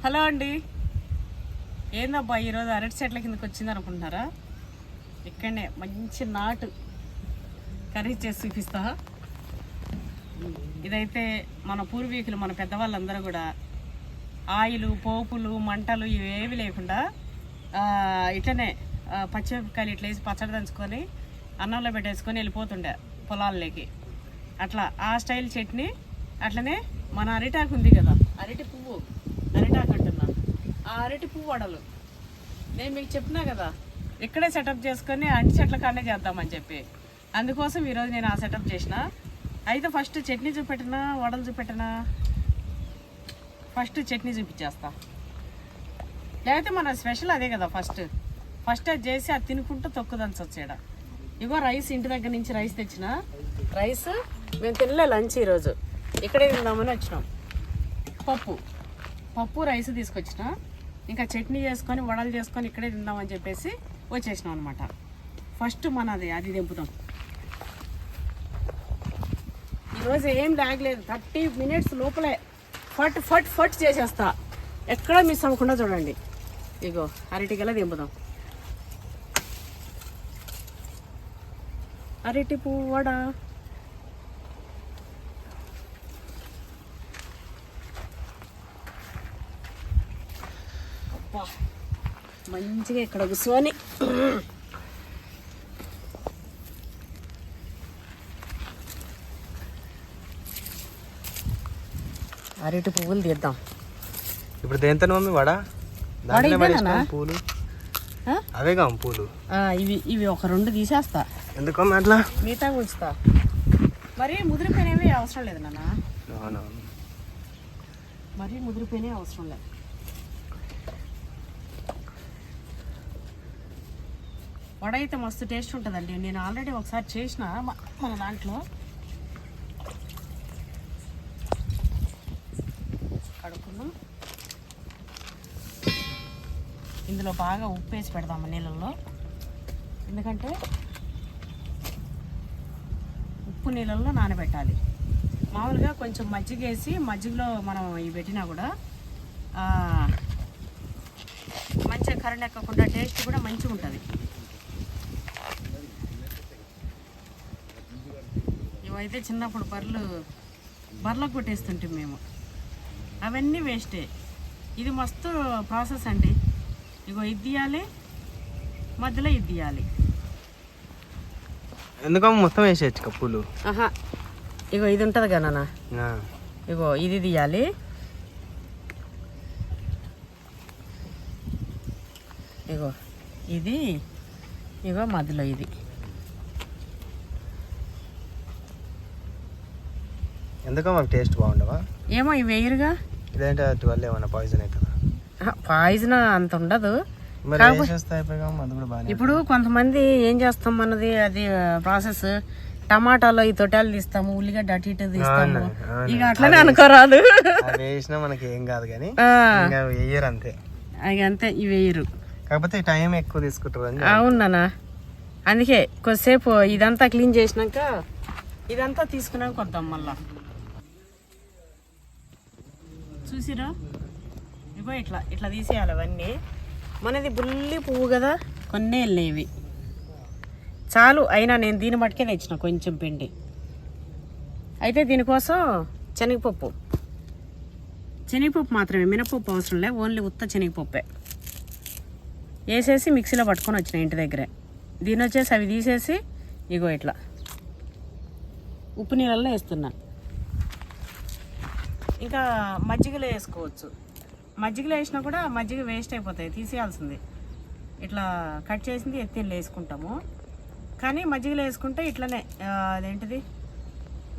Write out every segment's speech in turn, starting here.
Hello అండి, ఏందబ్బా ఈరోజు అరటి చెట్ల కిందకి వచ్చింది అనుకుంటున్నారా? ఇక్కడనే మంచి నాటు కర్రీ చేసి చూపిస్తా. ఇదైతే మన పూర్వీకులు, మన పెద్దవాళ్ళందరూ కూడా ఆయిలు, పోపులు, మంటలు ఇవేవి లేకుండా ఇట్లనే పచ్చిమిరపకాయలు ఇట్లా వేసి పచ్చడి దంచుకొని అన్నంలో పెట్టేసుకొని వెళ్ళిపోతుండే పొలాల్లోకి. అట్లా ఆ స్టైల్ చట్నీ. అట్లనే మన అరిటాకు ఉంది కదా, అరటి పువ్వు, అరిటాకు అంటున్నా, ఆ అరటి పువ్వు వడలు నేను మీకు చెప్పినా కదా, ఇక్కడే సెటప్ చేసుకొని అంటి చెట్ల కాడనే చేద్దామని చెప్పి. అందుకోసం ఈరోజు నేను ఆ సెటప్ చేసిన. అయితే ఫస్ట్ చట్నీ చూపెట్టినా, వడలు చూపెట్టినా? ఫస్ట్ చట్నీ చూపించేస్తా. లేకపోతే మన స్పెషల్ అదే కదా, ఫస్ట్ అది చేసి అది తినుకుంటూ తొక్కుదంచొచ్చాడ. ఇగో రైస్, ఇంటి దగ్గర నుంచి రైస్ తెచ్చిన. రైస్ మేము తినలే లంచ్ ఈరోజు, ఇక్కడే తిందామని వచ్చినాం. పప్పు రైస్ తీసుకొచ్చిన. ఇంకా చట్నీ చేసుకొని వడలు చేసుకొని ఇక్కడే తిందామని చెప్పేసి వచ్చేసినాం అనమాట. ఫస్ట్ మనది అది దింపుదాం. ఈరోజు ఏం లాగలేదు, 30 minutes లోపలే ఫట్ చేసేస్తా. ఎక్కడ మిస్ అవ్వకుండా చూడండి. ఇగో అరటిగల దింపుదాం. అరటి పువ్వు వడ. అబ్బా మంచిగా ఇక్కడ కూర్చొని అరటి పువ్వులు తీద్దాం. ఇప్పుడు దేంతో మమ్మీ వడ? పూలు అవేగా పూలు. ఇవి ఒక 2 తీసేస్తా. ఎందుకమ్మా అట్లా? మిగతా ఉంచుతా. మరి ముదిరిపోయినవి అవసరం లేదు నాన్న, మరి ముదిరిపోయినవి అవసరం లేదు. వడ అయితే మస్తు టేస్ట్ ఉంటుందండి. నేను ఆల్రెడీ ఒకసారి చేసిన మన దాంట్లో. కడుక్కున్నాం. ఇందులో బాగా ఉప్పు వేసి పెడదాము నీళ్ళల్లో. ఎందుకంటే ఉప్పు నీళ్ళల్లో నానబెట్టాలి. మామూలుగా కొంచెం మజ్జిగ వేసి, మజ్జిగలో మనం ఇవి పెట్టినా కూడా మంచిగా కరెంట్ టేస్ట్ కూడా మంచిగా ఉంటుంది. ఇవైతే చిన్నప్పుడు బర్రెలకు కొట్టేస్తుంటాం మేము. అవన్నీ వేస్టే. ఇది మస్తు ప్రాసెస్ అండి. ఇగో ఇది తీయాలి, మధ్యలో ఇది తీయాలి. ఎందుకమ్మా మొత్తం వేసేయచ్చు కప్పులు? ఇగో ఇది ఉంటుంది కదా నాన్న, ఇగో ఇది తీయాలి. ఇగో ఇది, ఇగో మధ్యలో ఇది. ఎందుకమ్మా టేస్ట్ బాగుండవా? ఏమో ఇవి వేయరుగా. ఇదేంటి వల్ల ఏమన్నా పాయిజన్ అవుతుందా? పాయిజన్ అంత ఉండదు. ఇప్పుడు కొంతమంది ఏం చేస్తాం, మనది అది ప్రాసెస్. టమాటాలో ఈ తొట్టాలు తీస్తాము, ఉల్లిగడ్డ అటు ఇటు తీస్తాము. ఇక అట్లనే అనుకోరాదు. వేసినా మనకి ఏం కాదు కానీ వేయరు అంతే. అంతే, ఇవి వేయరు. కాకపోతే టైం ఎక్కువ తీసుకుంటారు. అవునా, అందుకే కొద్దిసేపు ఇదంతా క్లీన్ చేసినాక ఇదంతా తీసుకున్నాక కొద్దాం మళ్ళా. చూసిరా, ఇగో ఇట్లా తీసేయాలి అవన్నీ. మనది బుల్లి పువ్వు కదా, కొన్ని వెళ్ళేవి చాలు. అయినా నేను దీని మట్టుకే తెచ్చిన కొంచెం పిండి. అయితే దీనికోసం శనగపప్పు మాత్రమే, మినపప్పు అవసరం లే, ఓన్లీ ఉత్త శనగపప్పే వేసేసి మిక్సీలో పట్టుకొని వచ్చిన ఇంటి దగ్గరే. దీని వచ్చేసి అవి తీసేసి ఇగో ఇట్లా ఉప్పు నీళ్ళల్లో వేస్తున్నా. ఇంకా మజ్జిగలో వేసుకోవచ్చు. మజ్జిగలో వేసినా కూడా మజ్జిగ వేస్ట్ అయిపోతాయి, తీసేయాల్సింది. ఇట్లా కట్ చేసింది ఎత్తిళ్ళు వేసుకుంటాము. కానీ మజ్జిగలో వేసుకుంటే ఇట్లనే అదేంటిది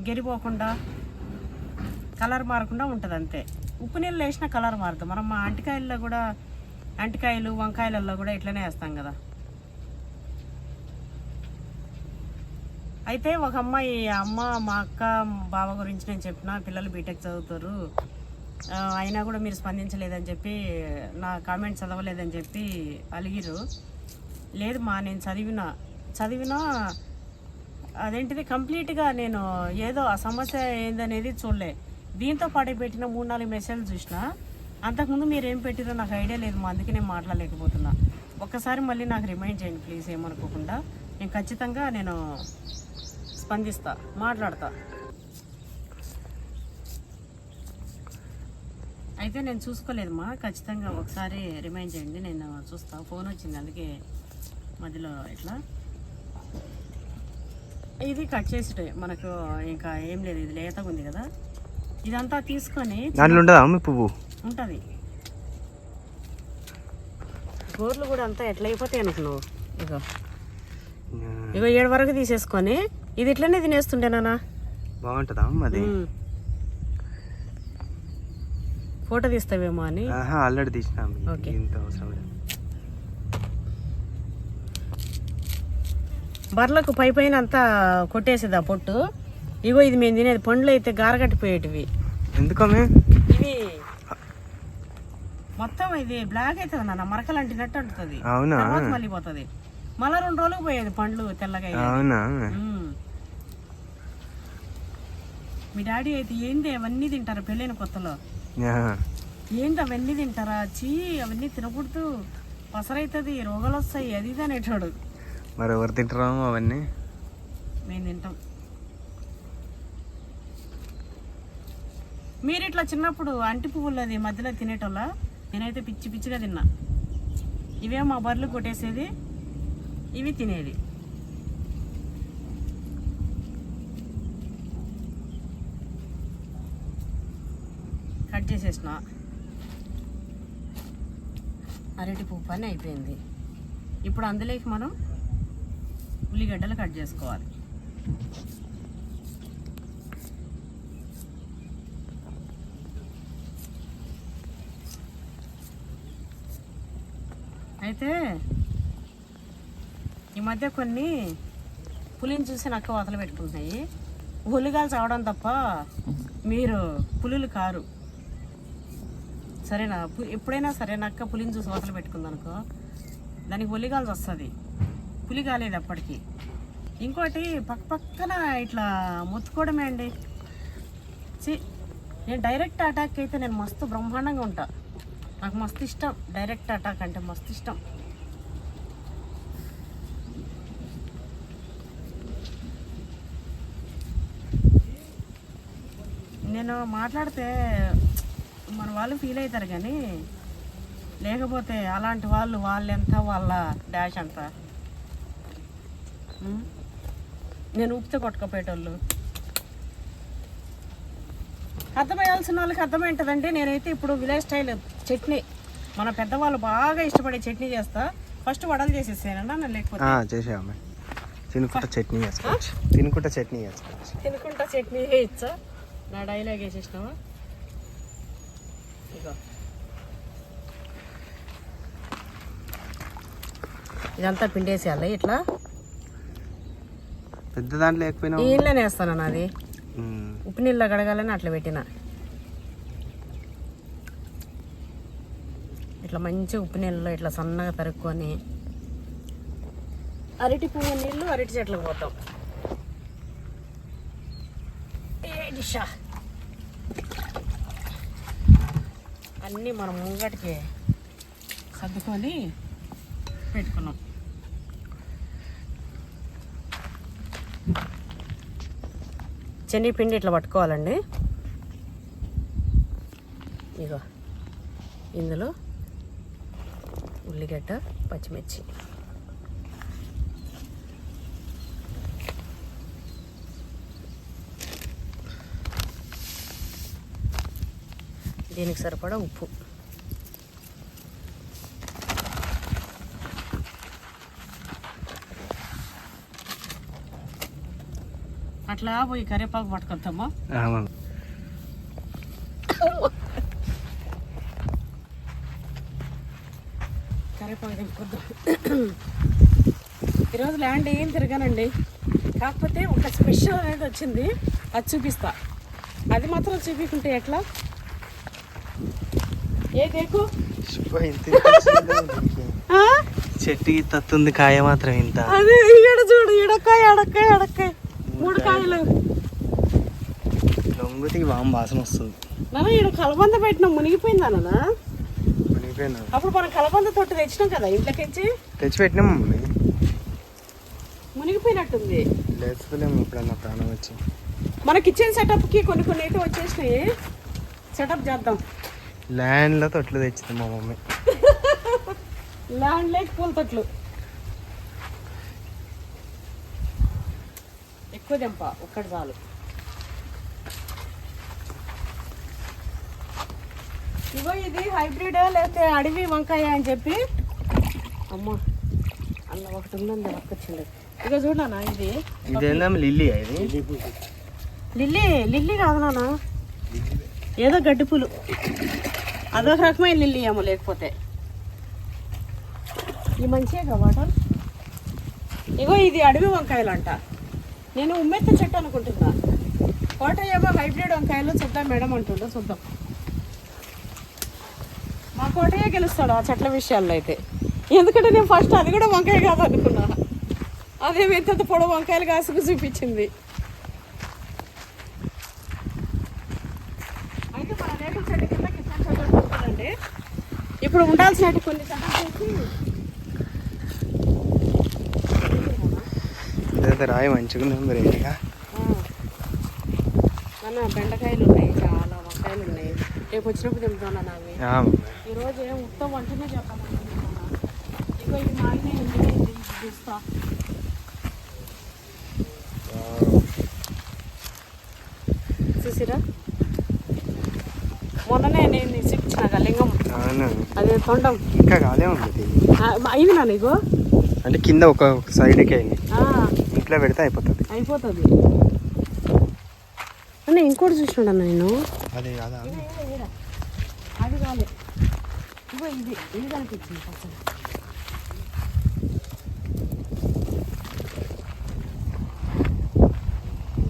గెరిపోకుండా, కలర్ మారకుండా ఉంటుంది అంతే. ఉప్పు నీళ్ళు వేసినా కలర్ మారుతుంది. మనం మా అంటికాయలు వంకాయలలో కూడా ఇట్లనే వేస్తాం కదా. అయితే ఒక అమ్మాయి, మా అక్క బావ గురించి నేను చెప్పిన, పిల్లలు బీటెక్ చదువుతారు, అయినా కూడా మీరు స్పందించలేదని చెప్పి, నా కామెంట్ చదవలేదని చెప్పి అలిగిరు. లేదు మా, నేను చదివినా అదేంటిది కంప్లీట్గా నేను ఏదో ఆ సమస్య ఏందనేది చూడలే. దీంతో పాటు పెట్టిన 3-4 మెసేజ్లు చూసిన. అంతకుముందు మీరు ఏం పెట్టిరో నాకు ఐడియా లేదు మా, అందుకే నేను మాట్లాడలేకపోతున్నా. ఒక్కసారి మళ్ళీ నాకు రిమైండ్ చేయండి ప్లీజ్, ఏమనుకోకుండా. నేను ఖచ్చితంగా స్పందిస్తా, మాట్లాడతా. అయితే నేను చూసుకోలేదమ్మా, ఖచ్చితంగా ఒకసారి రిమైండ్ చేయండి, నేను చూస్తా. ఫోన్ వచ్చింది అందుకే మధ్యలో ఇట్లా. ఇది కట్ చేసి మనకు ఇంకా ఏం లేదు, ఇది లేతగా ఉంది కదా, ఇదంతా తీసుకొని దాంట్లో ఉంటుందా అమ్మ పువ్వు? ఉంటుంది. గోర్లు కూడా అంతా ఎట్లా అయిపోతాయి అనుకున్నావు. ఇగో 7 వరకు తీసేసుకొని ఇది ఇట్లనే తినేస్తుండేనా. బాగుంటుందా అది? ఫోటో తీస్తావేమో అని. ఆల్రెడీ తీసినా. ఓకే. బర్లకు పైన అంతా కొట్టేసేది ఆ పొట్టు. ఇగో ఇది మేము తినేది, పండ్లు అయితే గారగట్టిపోయేటివి. ఎందుకమే ఇవి మొత్తం ఇది బ్లాక్ అవుతుంది నాన్న, మరకలు అంటినట్టు అంటుంది. అవునా? మళ్ళీ పోతుంది, మళ్ళీ 2 రోజులకు పోయేది పండ్లు తెల్లగా. అవునా? మీ డాడీ అయితే ఏంది అవన్నీ తింటారా పెళ్ళైన కొత్తలో? ఏంది అవన్నీ తింటారా? చీ, అవన్నీ తినకూడదు, పసరైతుంది, రోగాలు వస్తాయి, అది ఇది అనేటోడు. మరి ఎవరు తింటారాము అవన్నీ? మేము తింటాం. మీరు ఇట్లా చిన్నప్పుడు అంటి పువ్వులు అది మధ్యలో తినేటోళ్ళ? నేనైతే పిచ్చిగా తిన్నా. ఇవే మా బర్రెలు కొట్టేసేది, ఇవి తినేది. కట్ చేసేసిన, అరటి పువ్వు పని అయిపోయింది. ఇప్పుడు అందులోకి మనం ఉల్లిగడ్డలు కట్ చేసుకోవాలి. అయితే ఈ మధ్య కొన్ని పులిని చూసి నక్క వతలు పెట్టుకుంటున్నాయి. ఉల్లిగాలు చావడం తప్ప మీరు పులులు కారు, సరేనా? ఎప్పుడైనా సరే నక్క పులిని చూసి వతలు పెట్టుకుందనుకో, దానికి ఒలిగాల్సి వస్తుంది, పులి కాలేదు అప్పటికి. ఇంకోటి పక్కన ఇట్లా మొత్తుకోవడమే అండి. నేను డైరెక్ట్ అటాక్ అయితే నేను మస్తు బ్రహ్మాండంగా ఉంటా, నాకు మస్తు ఇష్టం. డైరెక్ట్ అటాక్ అంటే మస్తు ఇష్టం. నేను మాట్లాడితే మన వాళ్ళు ఫీల్ అవుతారు కానీ, లేకపోతే అలాంటి వాళ్ళెంత, వాళ్ళ డాష్ అంత. నేను ఉప్పితే కొట్టుకపోయేటోళ్ళు. అర్థమయ్యాల్సిన వాళ్ళకి అర్థమైంటుందండి. నేనైతే ఇప్పుడు విలేజ్ స్టైల్ చట్నీ, మన పెద్దవాళ్ళు బాగా ఇష్టపడే చట్నీ చేస్తా. ఫస్ట్ వడలు చేసేసానన్నా, నేను లేకపోతే చేసాము. తినుకుంటా చట్నీ చేసుకోవచ్చు, తినుకుంటా చట్నీ వేయచ్చా? నా డైలాగ్ వేసేసినావా? ఇగో ఇదంతా పిండేసేయాలి ఇట్లా. పెద్ద దాంట్లో లేకపోయినా నీళ్ళనే వేస్తాను, అది ఉప్పు నీళ్ళ కడగాలని అట్లా పెట్టిన. ఇట్లా మంచి ఉప్పు నీళ్ళలో ఇట్లా సన్నగా తరుక్కొని అరటి పువ్వు నీళ్ళు అరటి చెట్లకు పోతాం. అన్నీ మనం ముంగటికి సర్దుకొని పెట్టుకున్నాం. శనగపిండి ఇట్లా పట్టుకోవాలండి. ఇగో ఇందులో ఉల్లిగడ్డ, పచ్చిమిర్చి, దీనికి సరిపడా ఉప్పు, అట్లా పోయి కరివేపాకు పట్టుకొద్దామా? కరివేపాకు దింపుకొద్దాం. ఈరోజు ల్యాండ్ ఏం తిరగానండి, కాకపోతే ఒక స్పెషల్ అనేది వచ్చింది, అది చూపిస్తా. అది మాత్రం చూపించుకుంటే ఎట్లా? ఏ కేకు చెట్టుకి తత్తుంది, కాయ మాత్రం ఇంత. అది ఈడ చూడు, ఎడక్కాయ 3 కాయలు. లొంగుతికి వాసన వస్తుంది. నాన్న ఈడ కలబంద పెట్టినా మునిగిపోయిందా నాన్న? మునిగిపోయినా. అప్పుడు మనం కలబంద తొట్టు తెచ్చినాం కదా ఇంట్లోకించి. తెచ్చి పెట్టినాం మమ్మీ. మునిగిపోయినట్టుంది. లేకపోలేము ఎప్పుడన్నా ప్రాణం వచ్చి. మన కిచెన్ సెటప్కి కొన్ని అయితే వచ్చేసినాయి. సెటప్ చేద్దాం. ల్యాండ్లో తొట్లు తెచ్చింది మా మమ్మీ. ల్యాండ్ లేక్ పూల తొట్లు ఎక్కువ దెంప ఒక్కటి చాలు. ఇగో ఇది హైబ్రిడ్ లేకపోతే అడవి వంకాయ అని చెప్పి అమ్మ అలా ఒకటి ఉందండి పక్కొచ్చింది. ఇక చూడనా ఇది ఇదేనా లిల్లీ? ఇది లిల్లీ కాదు నాన్న, ఏదో గడ్డి పూలు. అదొక రకమైన లిల్లీ ఏమో. లేకపోతే ఈ మంచిగా వాటర్. ఇగో ఇది అడవి వంకాయలు అంట. నేను ఉమ్మెత్త చెట్టు అనుకుంటున్నా. వాటర్ ఏమో హైబ్రిడ్ వంకాయలు చూద్దాం మేడం అంటుండో. చూద్దాం. మా కోటయ్య గెలుస్తాడు ఆ చెట్ల విషయాల్లో అయితే. ఎందుకంటే నేను ఫస్ట్ అది కూడా వంకాయ కాదు అనుకున్నా. అదేమి ఎంత పొడవు వంకాయలు కాసుకు చూపించింది. అయితే మన రేకుల చెట్టు కింద కిచెన్ సెటప్ ఉంటుందండి. ఇప్పుడు ఉండాల్సినట్టు కొన్ని సెటప్ చేసి రాయి మంచిగా ఉంది రేటుగా. మన బెండకాయలు ఉన్నాయి, చాలా వంకాయలు ఉన్నాయి. రేపు వచ్చినప్పుడు చెప్తాను అవి. ఈరోజు ఏం ఉత్తమ వంటనే చెప్పాలనుకుంటున్నా. ఇక ఇది మాగిన చూస్తా. చూసిరా మొన్ననే నేను చూపించిన లింగం. అదే తొండం ఇంకా కాలే ఉంది. అయింది నా నీకు అంటే కింద ఒక సైడ్కి అయింది. ఇంట్లో పెడితే అయిపోతుంది. అన్న ఇంకోటి చూసినాడన్న నేను. అదే కాదా? అది కాలే. ఇగో ఇది కనిపించింది పక్కన.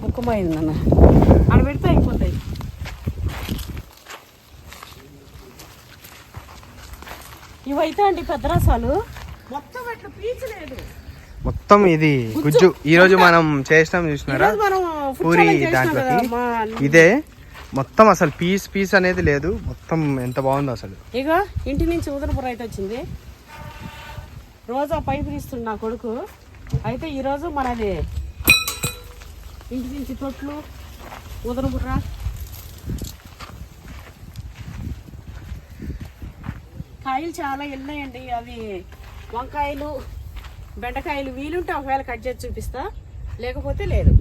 ఒక్కమైంది అన్న. అక్కడ పెడితే అయిపోతాయి. ఇవైతే అండి పెద్ద రసాలు. మొత్తం అట్లా పీచలేదు. మొత్తం ఇది గుజ్జు. ఈ రోజు మనం చేసినాం చూసినారా పూరి దాంట్లోకి. ఇదే మొత్తం అసలు పీస్ అనేది లేదు. మొత్తం ఎంత బాగుందో అసలు. ఇక ఇంటి నుంచి ఉదనపుర అయితే వచ్చింది. రోజు ఆ పైపు తీస్తుంది నా కొడుకు. అయితే ఈరోజు మనది ఇంటి నుంచి తొట్లు ఉదనపుర. కాయలు చాలా వెళ్ళినాయండి. అవి వంకాయలు బెండకాయలు వీలుంటే ఒకవేళ కట్ చేసి చూపిస్తా, లేకపోతే లేదు.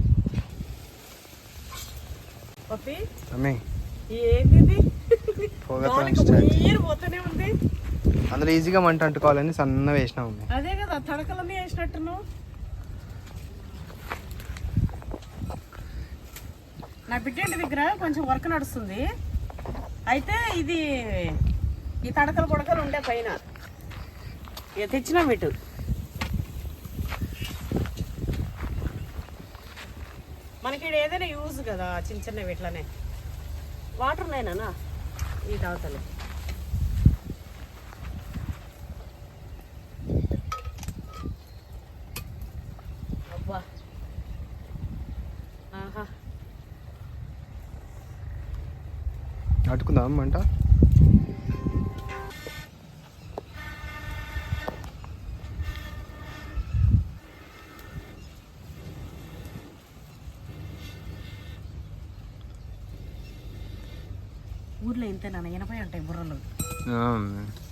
ఏంది పోతూనే ఉంది. అందులో ఈజీగా మంట అంటుకోవాలని సన్న వేసినా ఉంది. అదే కదా తడకలన్నీ వేసినట్టును. నా బిడ్డ దగ్గర కొంచెం వర్క్ నడుస్తుంది. అయితే ఇది ఈ తడకలు పొడకలు ఉండే పైన తెచ్చినా ఇటు. మనకి ఇక్కడ ఏదైనా యూజ్ కదా చిన్న చిన్నవి ఇట్లానే. వాటర్ ఉన్నాయినా ఈ దావతలు. అబ్బా ఆహా అటుకుందాం అంట. ఊర్లో ఇంతేనా 80 ఉంటాయి బుర్రలు,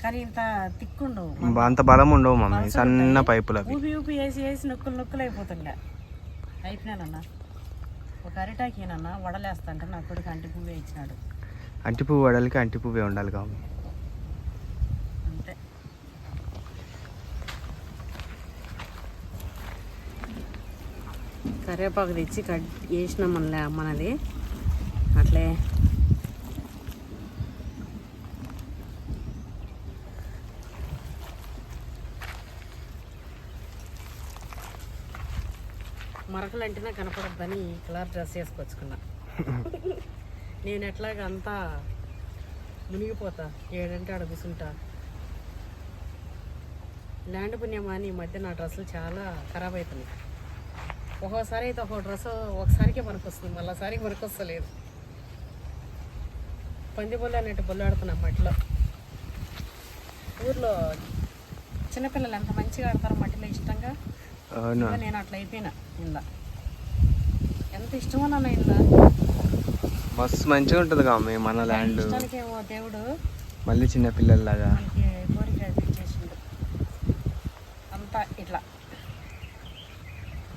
కానీ ఇంత తిక్కుండవు, అంత బలం ఉండవు మమ్మీ. సన్న పైపులు ఊపి వేసి నొక్కులు అయిపోతుండే. అయిపోయినానన్నా ఒక అరిటాకేనన్నా వడలేస్తా అంటే నా కొడుకు అంటి పువ్వే ఇచ్చినాడు. అంటి పువ్వు వడలకి అంటి పువ్వే ఉండాలి కాబట్టి అంతే. కరివేపాకు తెచ్చి కట్ చేసినాం మనది అట్లే. మరకలు అంటేనే కనపడద్దని ఈ కలర్ డ్రెస్ వేసుకొచ్చుకున్నా. నేను ఎట్లాగ అంతా మునిగిపోతా, ఏడంటే ఆడ కూర్చుంటా. ల్యాండ్ పుణ్యమా అని ఈ మధ్య నా డ్రెస్సులు చాలా ఖరాబ్ అవుతున్నాయి. ఒక్కోసారి అయితే ఒక డ్రెస్ ఒకసారికే పనికొస్తుంది, మళ్ళీసారికి పనికొస్తలేదు. పంది బొల్లు అన్నట్టు బొల్లు ఆడుతున్నాం మట్టిలో. ఊర్లో చిన్నపిల్లలు ఎంత మంచిగా ఆడతారు మట్టిలో ఇష్టంగా. నేను అట్లా అయిపోయినా ఇందా. ఎంత ఇష్టమో నన్ను ఇందా. మస్తు మంచిగా ఉంటుంది కామె మన ల్యాండ్. ఏమో దేవుడు మళ్ళీ చిన్నపిల్లల్లాగా కోరిక ఇచ్చేసిండు అంతా ఇట్లా.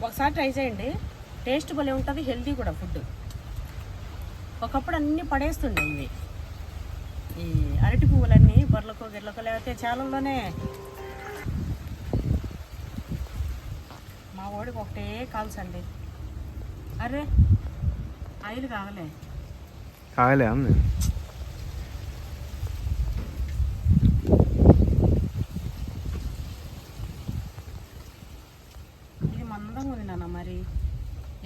ఒకసారి ట్రై చేయండి, టేస్ట్ భలే ఉంటుంది, హెల్తీ కూడా ఫుడ్. ఒకప్పుడు అన్నీ పడేస్తుండే ఇవి, ఈ అరటి పువ్వులన్నీ బొర్రలకు గిర్లకు లేకపోతే చాలల్లోనే. మా ఓడికి ఒకటే కాల్చండి. అరే ఆయిల్ కాగలే అమ్మ. ఇది మందంగా ఉంది నాన్న, మరి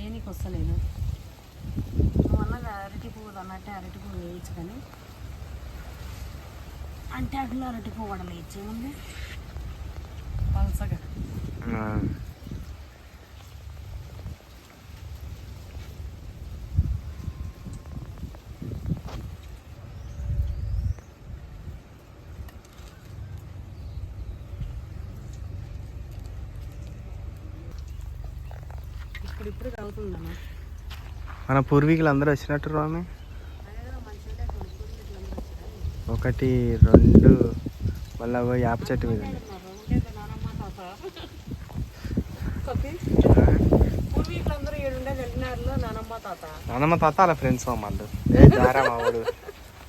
ఏనికి వస్తలేదు. అన్నది అరటి పువ్వు అన్నట్టే అరటి పువ్వు వేయచ్చు, కానీ అంటే అట్లా అరటి పువ్వు కూడా వేయచ్చేముంది పలసగా. ఇప్పుడు తాగుతుందన్న. మన పూర్వీకులు అందరూ వచ్చినట్టు రామే. 1 2 మళ్ళీ యాప చెట్టు మీద పూర్వీకులందరూ ఏడుండే వెళ్ళినారులో నానమ్మ తాత అలా ఫ్రెండ్స్ వాళ్ళు.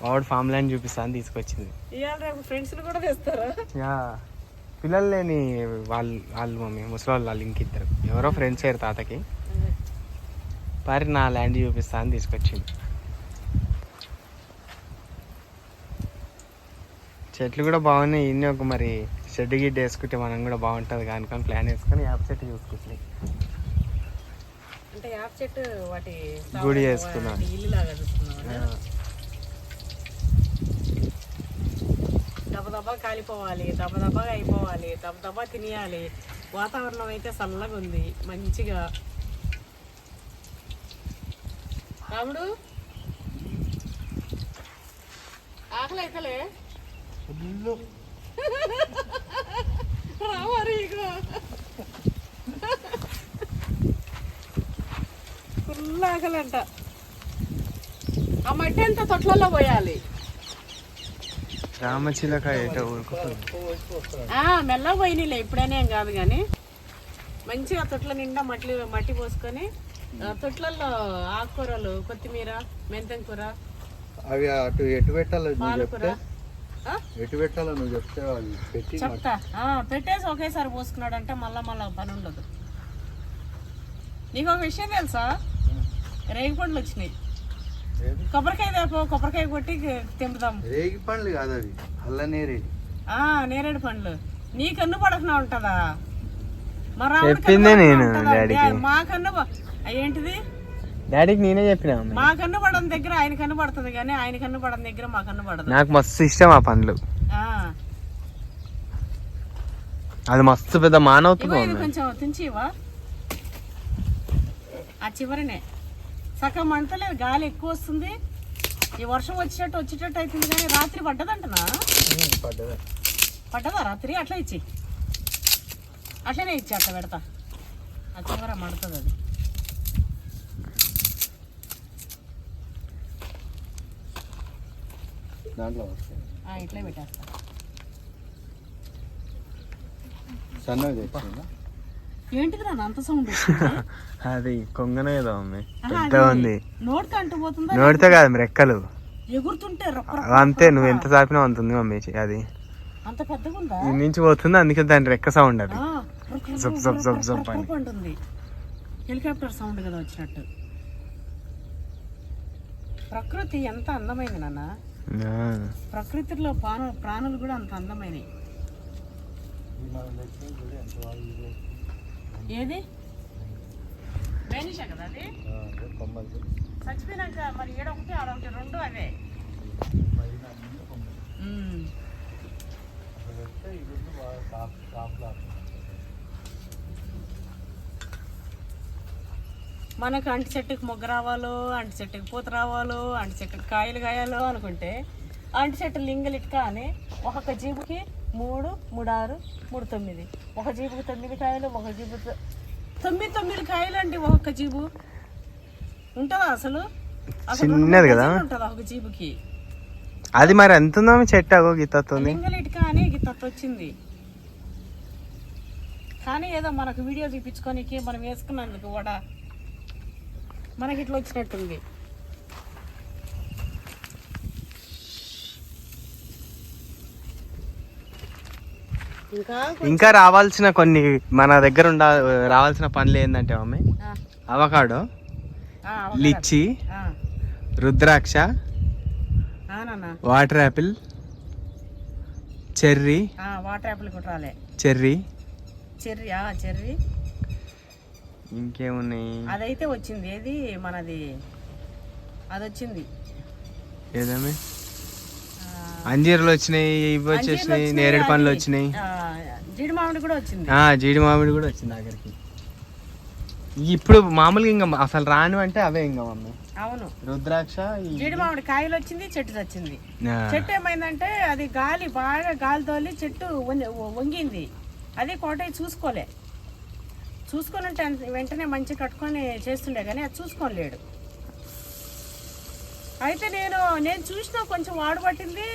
మావాడు ఫామ్ ల్యాండ్ చూపిస్తా అని తీసుకొచ్చింది. ఫ్రెండ్స్ కూడా తెస్తారా? పిల్లలు లేని వాళ్ళు మమ్మీ ముసలి వాళ్ళు ఇంకిద్దరు ఎవరో ఫ్రెండ్స్ అయ్యారు తాతకి. పారి నా ల్యాండ్ చూపిస్తా అని తీసుకొచ్చింది. చెట్లు కూడా బాగున్నాయి. ఇన్ని ఒక మరి షెడ్ గిడ్డ వేసుకుంటే మనం కూడా బాగుంటుంది అనుకొని ప్లాన్ వేసుకొని యాప చెట్టు చూసుకుంటుంది. అంటే యాప చెట్టు వాటి గుడి వేసుకున్నా, ఇల్లు లాగా చూసుకున్నా. దబదబా కాలిపోవాలి, దబదబాగా అయిపోవాలి, దబదబా తినేయాలి. వాతావరణం అయితే చల్లగా ఉంది మంచిగా. రాముడు ఆకలి అయితలే రావాలి. ఫుల్ ఆకలంట. ఆ మట్టి అంతా తొట్లలో పోయాలి. రామచిలక మెల్లగా పోయినాయిలే, ఇప్పుడైనా ఏం కాదు. కానీ మంచిగా తొట్ల నిండా మట్టి పోసుకొని తొట్లలో ఆకుకూరలు, కొత్తిమీర, మెంతం కూర, అవి అటు ఎటు పెట్టాలి పాలకూర ఎటు పెట్టాలో నువ్వు చెప్తే చెప్తా. పెట్టేసి ఒకేసారి పోసుకున్నాడు అంటే మళ్ళా పని ఉండదు. నీకు ఒక విషయం తెలుసా? రేగి పండ్లు వచ్చినాయి. కొబ్బరికాయ తేపో, కొబ్బరికాయ కొట్టి తెంపుదాం. రేగి పండ్లు కాదు అవి, అల్ల నేరేడు. నేరేడు పండ్లు. నీ కన్ను పడకనా ఉంటదా? మా కన్ను ఏంటిది డాడీకి నేనే చెప్పినా. మా కన్ను పడని దగ్గర ఆయన కన్ను పడుతుంది, కానీ ఆయన కన్ను పడని దగ్గర మా కన్ను పడదు. నాకు మస్తు ఇష్టం ఆ పండ్లు. అది మస్తు పెద్ద మానవుతుంది. కొంచెం తుంచివా? ఆ చివరినే సగం మంటలేదు, గాలి ఎక్కువ వస్తుంది. ఈ వర్షం వచ్చేటట్టు అవుతుంది, కానీ రాత్రి పడ్డదంటనా? పడ్డదా రాత్రి? అట్లా ఇచ్చి అట్లనే ఇచ్చి అట్లా పెడతా. ఆ చివర మండుతుంది అది. ఇట్లే పెట్టేస్తా. ఏంటిది నాన్న అంత సౌండ్? అది కొంగన ఏదో ఉంది. నోటితో అంటూ పోతుందా? నోటితో కాదు, రెక్కలు ఎగురుతుంటే అంతే. నువ్వు ఎంత చాపినావు అంత ఉంది మమ్మీ. అది అంత పెద్దగా ఉందా? నుంచి పోతుంది, అందుకే దాని రెక్క సౌండ్. అది అంటుంది. హెలికాప్టర్ సౌండ్ కదా వచ్చినట్టు. ప్రకృతి ఎంత అందమైంది నాన్న. ప్రకృతిలో ప్రాణులు కూడా అంత అందమైనవి. ఏది మేనిషా కదా అది? చచ్చిపోయినాక మరి ఏడొకటి ఆడొకటి రెండు అవే. మనకు అంటి చెట్టుకి మొగ్గ రావాలో, అంటి చెట్టుకి పూత రావాలో, అంటి చెట్టుకి కాయలు కాయాలో అనుకుంటే అంటి చెట్టు లింగలిట్క అని ఒక్కొక్క జీబుకి 3, 3, 6, 3, 9, ఒక జీబుకి 9 కాయలు, ఒక జీబు 9 కాయలు అండి ఒక్కొక్క జీబు. ఉంటుందా అసలు? చిన్నది కదా ఉంటుందా ఒక జీబుకి? అది మరి ఎంత ఉందా చెట్టు గీతతుంది లింగలిట్క అని గిత్త వచ్చింది. కానీ ఏదో మనకు వీడియో చూపించుకోనికి మనం వేసుకున్నందుకు కూడా మనకి ఇట్లా వచ్చినట్టుంది. ఇంకా రావాల్సిన కొన్ని మన దగ్గర రావాల్సిన పనులు ఏంటంటే mummy, avocado, lychee, rudraksha, water apple, cherry, water apple కూడా రాలే, చెర్రీ, చెర్రీ ఇంకేమున్నాయి? అదైతే వచ్చింది. ఏది మనది అది వచ్చింది. ఏదమ్మి? అంజీర్లు వచ్చినాయి, ఇవి వచ్చేసినాయి, నేరేడు పండ్లు వచ్చినాయి, జీడి మామిడి కూడా వచ్చింది. జీడి మామిడి కూడా వచ్చింది ఆఖరికి. ఇప్పుడు మామూలుగా ఇంకా అసలు రాను అంటే అవే ఇంకా మమ్మీ. అవును, రుద్రాక్ష, జీడి మామిడి కాయలు వచ్చింది, చెట్టు వచ్చింది. చెట్టు ఏమైందంటే అది గాలి బాగా గాలి తోలి చెట్టు వంగింది. అది కోటయ్య చూసుకొని ఉంటే వెంటనే మంచి కట్టుకొని చేస్తుండే, కానీ అది చూసుకోలేడు. అయితే నేను చూసిన కొంచెం వాడు పట్టింది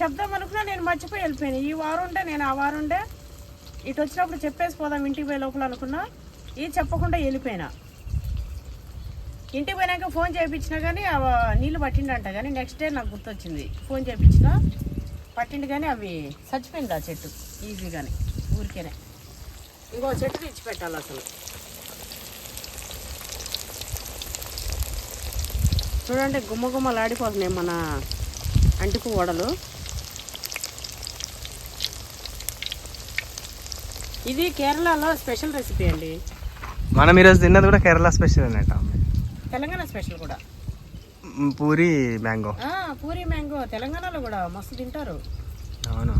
చెప్దాం అనుకున్నా, నేను మర్చిపోయి వెళ్ళిపోయాను. ఈ వారం ఉండే నేను ఆ వారం ఉండే ఇటు వచ్చినప్పుడు చెప్పేసి పోదాం ఇంటికి పోయే లోపల అనుకున్నా, ఇది చెప్పకుండా వెళ్ళిపోయినా. ఇంటికి పోయినాక ఫోన్ చేయించినా కానీ నీళ్ళు పట్టిండంట. కానీ నెక్స్ట్ డే నాకు గుర్తొచ్చింది, ఫోన్ చేయించిన పట్టిండు కానీ అవి చచ్చిపోయింది ఆ చెట్టు ఈజీగానే, ఊరికేనే. ఇంకో చెట్టు తెచ్చిపెట్టాలి అసలు. చూడండి గుమ్మలాడిపోతున్నాయి మన అంటిపు ఓడలు. ఇది కేరళలో స్పెషల్ రెసిపీ అండి. మనం ఈరోజు తిన్నది కూడా కేరళ స్పెషల్ అన్నట్టు, తెలంగాణ స్పెషల్ కూడా. పూరి మ్యాంగో. పూరి మ్యాంగో తెలంగాణలో కూడా మస్తు తింటారు. అవును,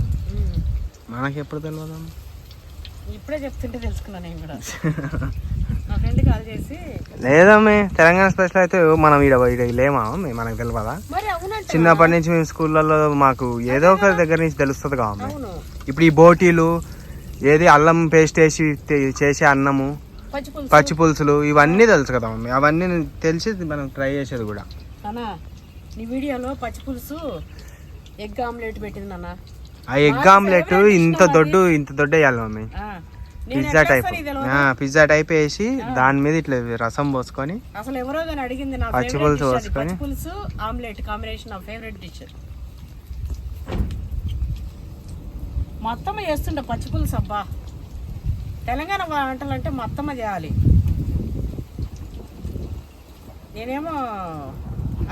మనకి ఎప్పుడు తెలియదు, ఇప్పుడే చెప్తుంటే తెలుసుకున్నా నేను కూడా. మా ఫ్రెండ్ కాల్ చేసి, లేదమ్మే తెలంగాణ స్పెషల్ అయితే మనం లేమా మనకు తెలియదా? మరి అవునంట, చిన్నప్పటి నుంచి మేము స్కూళ్ళలో మాకు ఏదో ఒక దగ్గర నుంచి తెలుస్తుంది కావమ్మ. అవును, ఇప్పుడు ఈ బోటీలు, ఏది అల్లం పేస్ట్ వేసి చేసే అన్నము, పచ్చి పులుసులు, ఇవన్నీ తెలుసు కదా మమ్మీ. అవన్నీ తెలిసి మనం ట్రై చేసేది కూడా. నీ వీడియోలో పచ్చి పులుసు ఎగ్ ఆమ్లెట్ పెట్టింది నాన్న. ఆ ఎగ్ ఆమ్లెట్ ఇంత దొడ్డు వేయాలి మమ్మీ. పిజ్జా టైప్ వేసి దాని మీద ఇట్లా రసం పోసుకొని, అసలు ఎవరో కానీ అడిగింది, పచ్చి పులుసు పోసుకొని, పులుసు ఆమ్లెట్ కాంబినేషన్ నా ఫేవరెట్ డిష్. మొత్తం చేస్తుండే పచ్చి పులుసు. అబ్బా, తెలంగాణ వంటలు అంటే మొత్తం చేయాలి. నేనేమో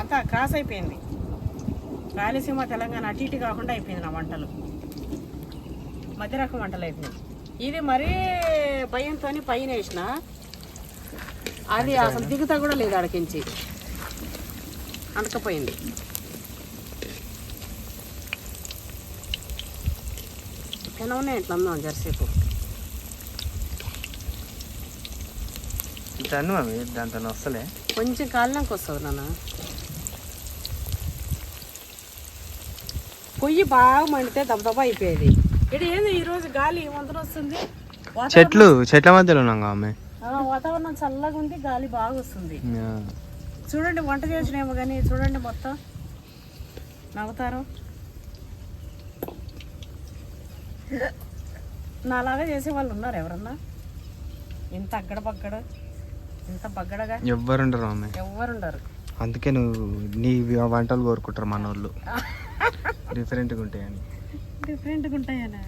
అంతా క్రాస్ అయిపోయింది, రాయలసీమ తెలంగాణ అటు ఇటు కాకుండా అయిపోయింది నా వంటలు, మధ్య రకం వంటలు అయిపోయింది. ఇది మరీ భయంతో పైన వేసిన, అది అసలు దిగుతా కూడా లేదు, అడకించి అంటకపోయింది. ఎక్కడ ఉన్నాయి ఇట్లా ఉందాం జరసేపు. దాంతో వస్తలే, కొంచెం కాలినాక వస్తుంది నాన్న. పొయ్యి బాగా మండితే దబ్బదబ్బా అయిపోయేది. ఇక్కడ ఏంది ఈరోజు గాలి వంతన వస్తుంది, చెట్ల మధ్యలో ఉన్నాం ఆమె. వాతావరణం చల్లగా ఉంది, గాలి బాగా వస్తుంది. చూడండి వంట చేసినేమో కానీ చూడండి మొత్తం నవ్వుతారు. నాలాగా చేసే వాళ్ళు ఉన్నారు ఎవరన్నా? ఇంత అగ్గడ ఇంత బగ్గడగా ఎవ్వరుండరు ఎవ్వరుండరు. అందుకే నువ్వు నీ వంటలు కోరుకుంటారు మన వాళ్ళు, డిఫరెంట్గా ఉంటాయని. డిఫరెంట్గా ఉంటాయని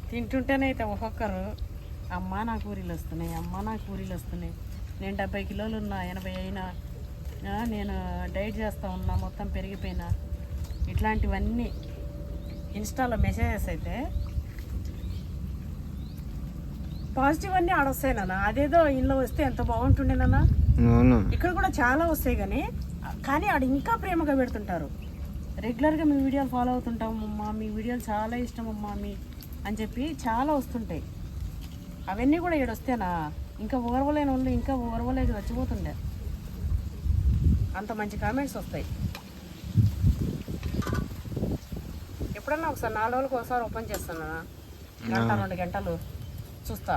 తింటుంటేనే అయితే ఒక్కొక్కరు అమ్మ నా కూరీలు వస్తున్నాయి, అమ్మ నా కూరీలు వస్తున్నాయి. నేను 70 కిలోలు ఉన్నా, 80 అయినా, నేను డైట్ చేస్తూ ఉన్నా, మొత్తం పెరిగిపోయినా, ఇట్లాంటివన్నీ ఇన్స్టాలో మెసేజెస్ అయితే పాజిటివ్ అన్నీ ఆడొస్తాయి నాన్న. అదేదో ఇంట్లో వస్తే ఎంత బాగుంటుండేనన్నా. ఇక్కడ కూడా చాలా వస్తాయి కానీ ఆడ ఇంకా ప్రేమగా పెడుతుంటారు. రెగ్యులర్గా మీ వీడియోలు ఫాలో అవుతుంటాం అమ్మా, మీ వీడియోలు చాలా ఇష్టం అమ్మా, మీ అని చెప్పి చాలా వస్తుంటాయి. అవన్నీ కూడా ఈడొస్తేనా ఇంకా ఓర్వలేని వాళ్ళు ఇంకా ఓర్వలేక వచ్చిపోతుండే, అంత మంచి కామెంట్స్ వస్తాయి. ఎప్పుడన్నా ఒకసారి 4 రోజులకు ఒకసారి ఓపెన్ చేస్తున్నా, గంట 2 గంటలు చూస్తా.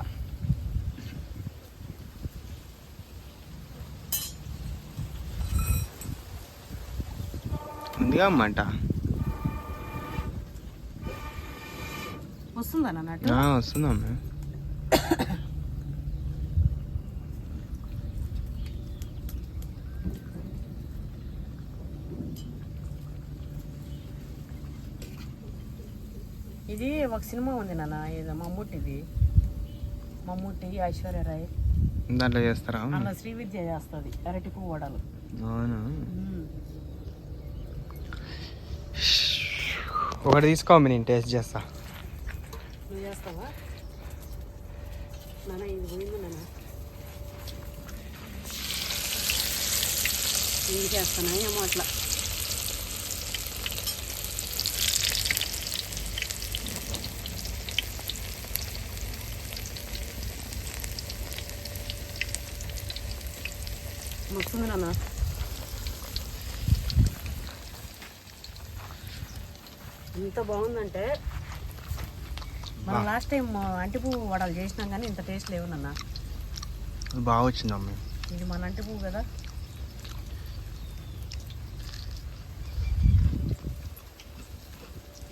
ముందుగా అమ్మంట వస్తుందా అన్నట్టు వస్తుందమ్మా. ఇది ఒక సినిమా ఉంది నాన్న, ఇది మమ్ముట్టిది, మమ్ముట్టి ఐశ్వర్యరాయ్ దాంట్లో చేస్తారా? అలా శ్రీవిద్య చేస్తుంది అరటి పువ్వు వడలు. అవునా, ఒకటి తీసుకో, నేను టేస్ట్ చేస్తా. నువ్వు చేస్తావా నాన్న? ఇది పోయింది నాన్న, ఏం చేస్తానా ఏమో అట్లా. వస్తుంది నాన్న. ఎంత బాగుందంటే మనం లాస్ట్ టైం అంటిపువ్వు వడలు చేసినాం కానీ ఇంత టేస్ట్ లేవు నాన్న. బాగా వచ్చింది అమ్మ. ఇది మన అంటిపువ్వు కదా,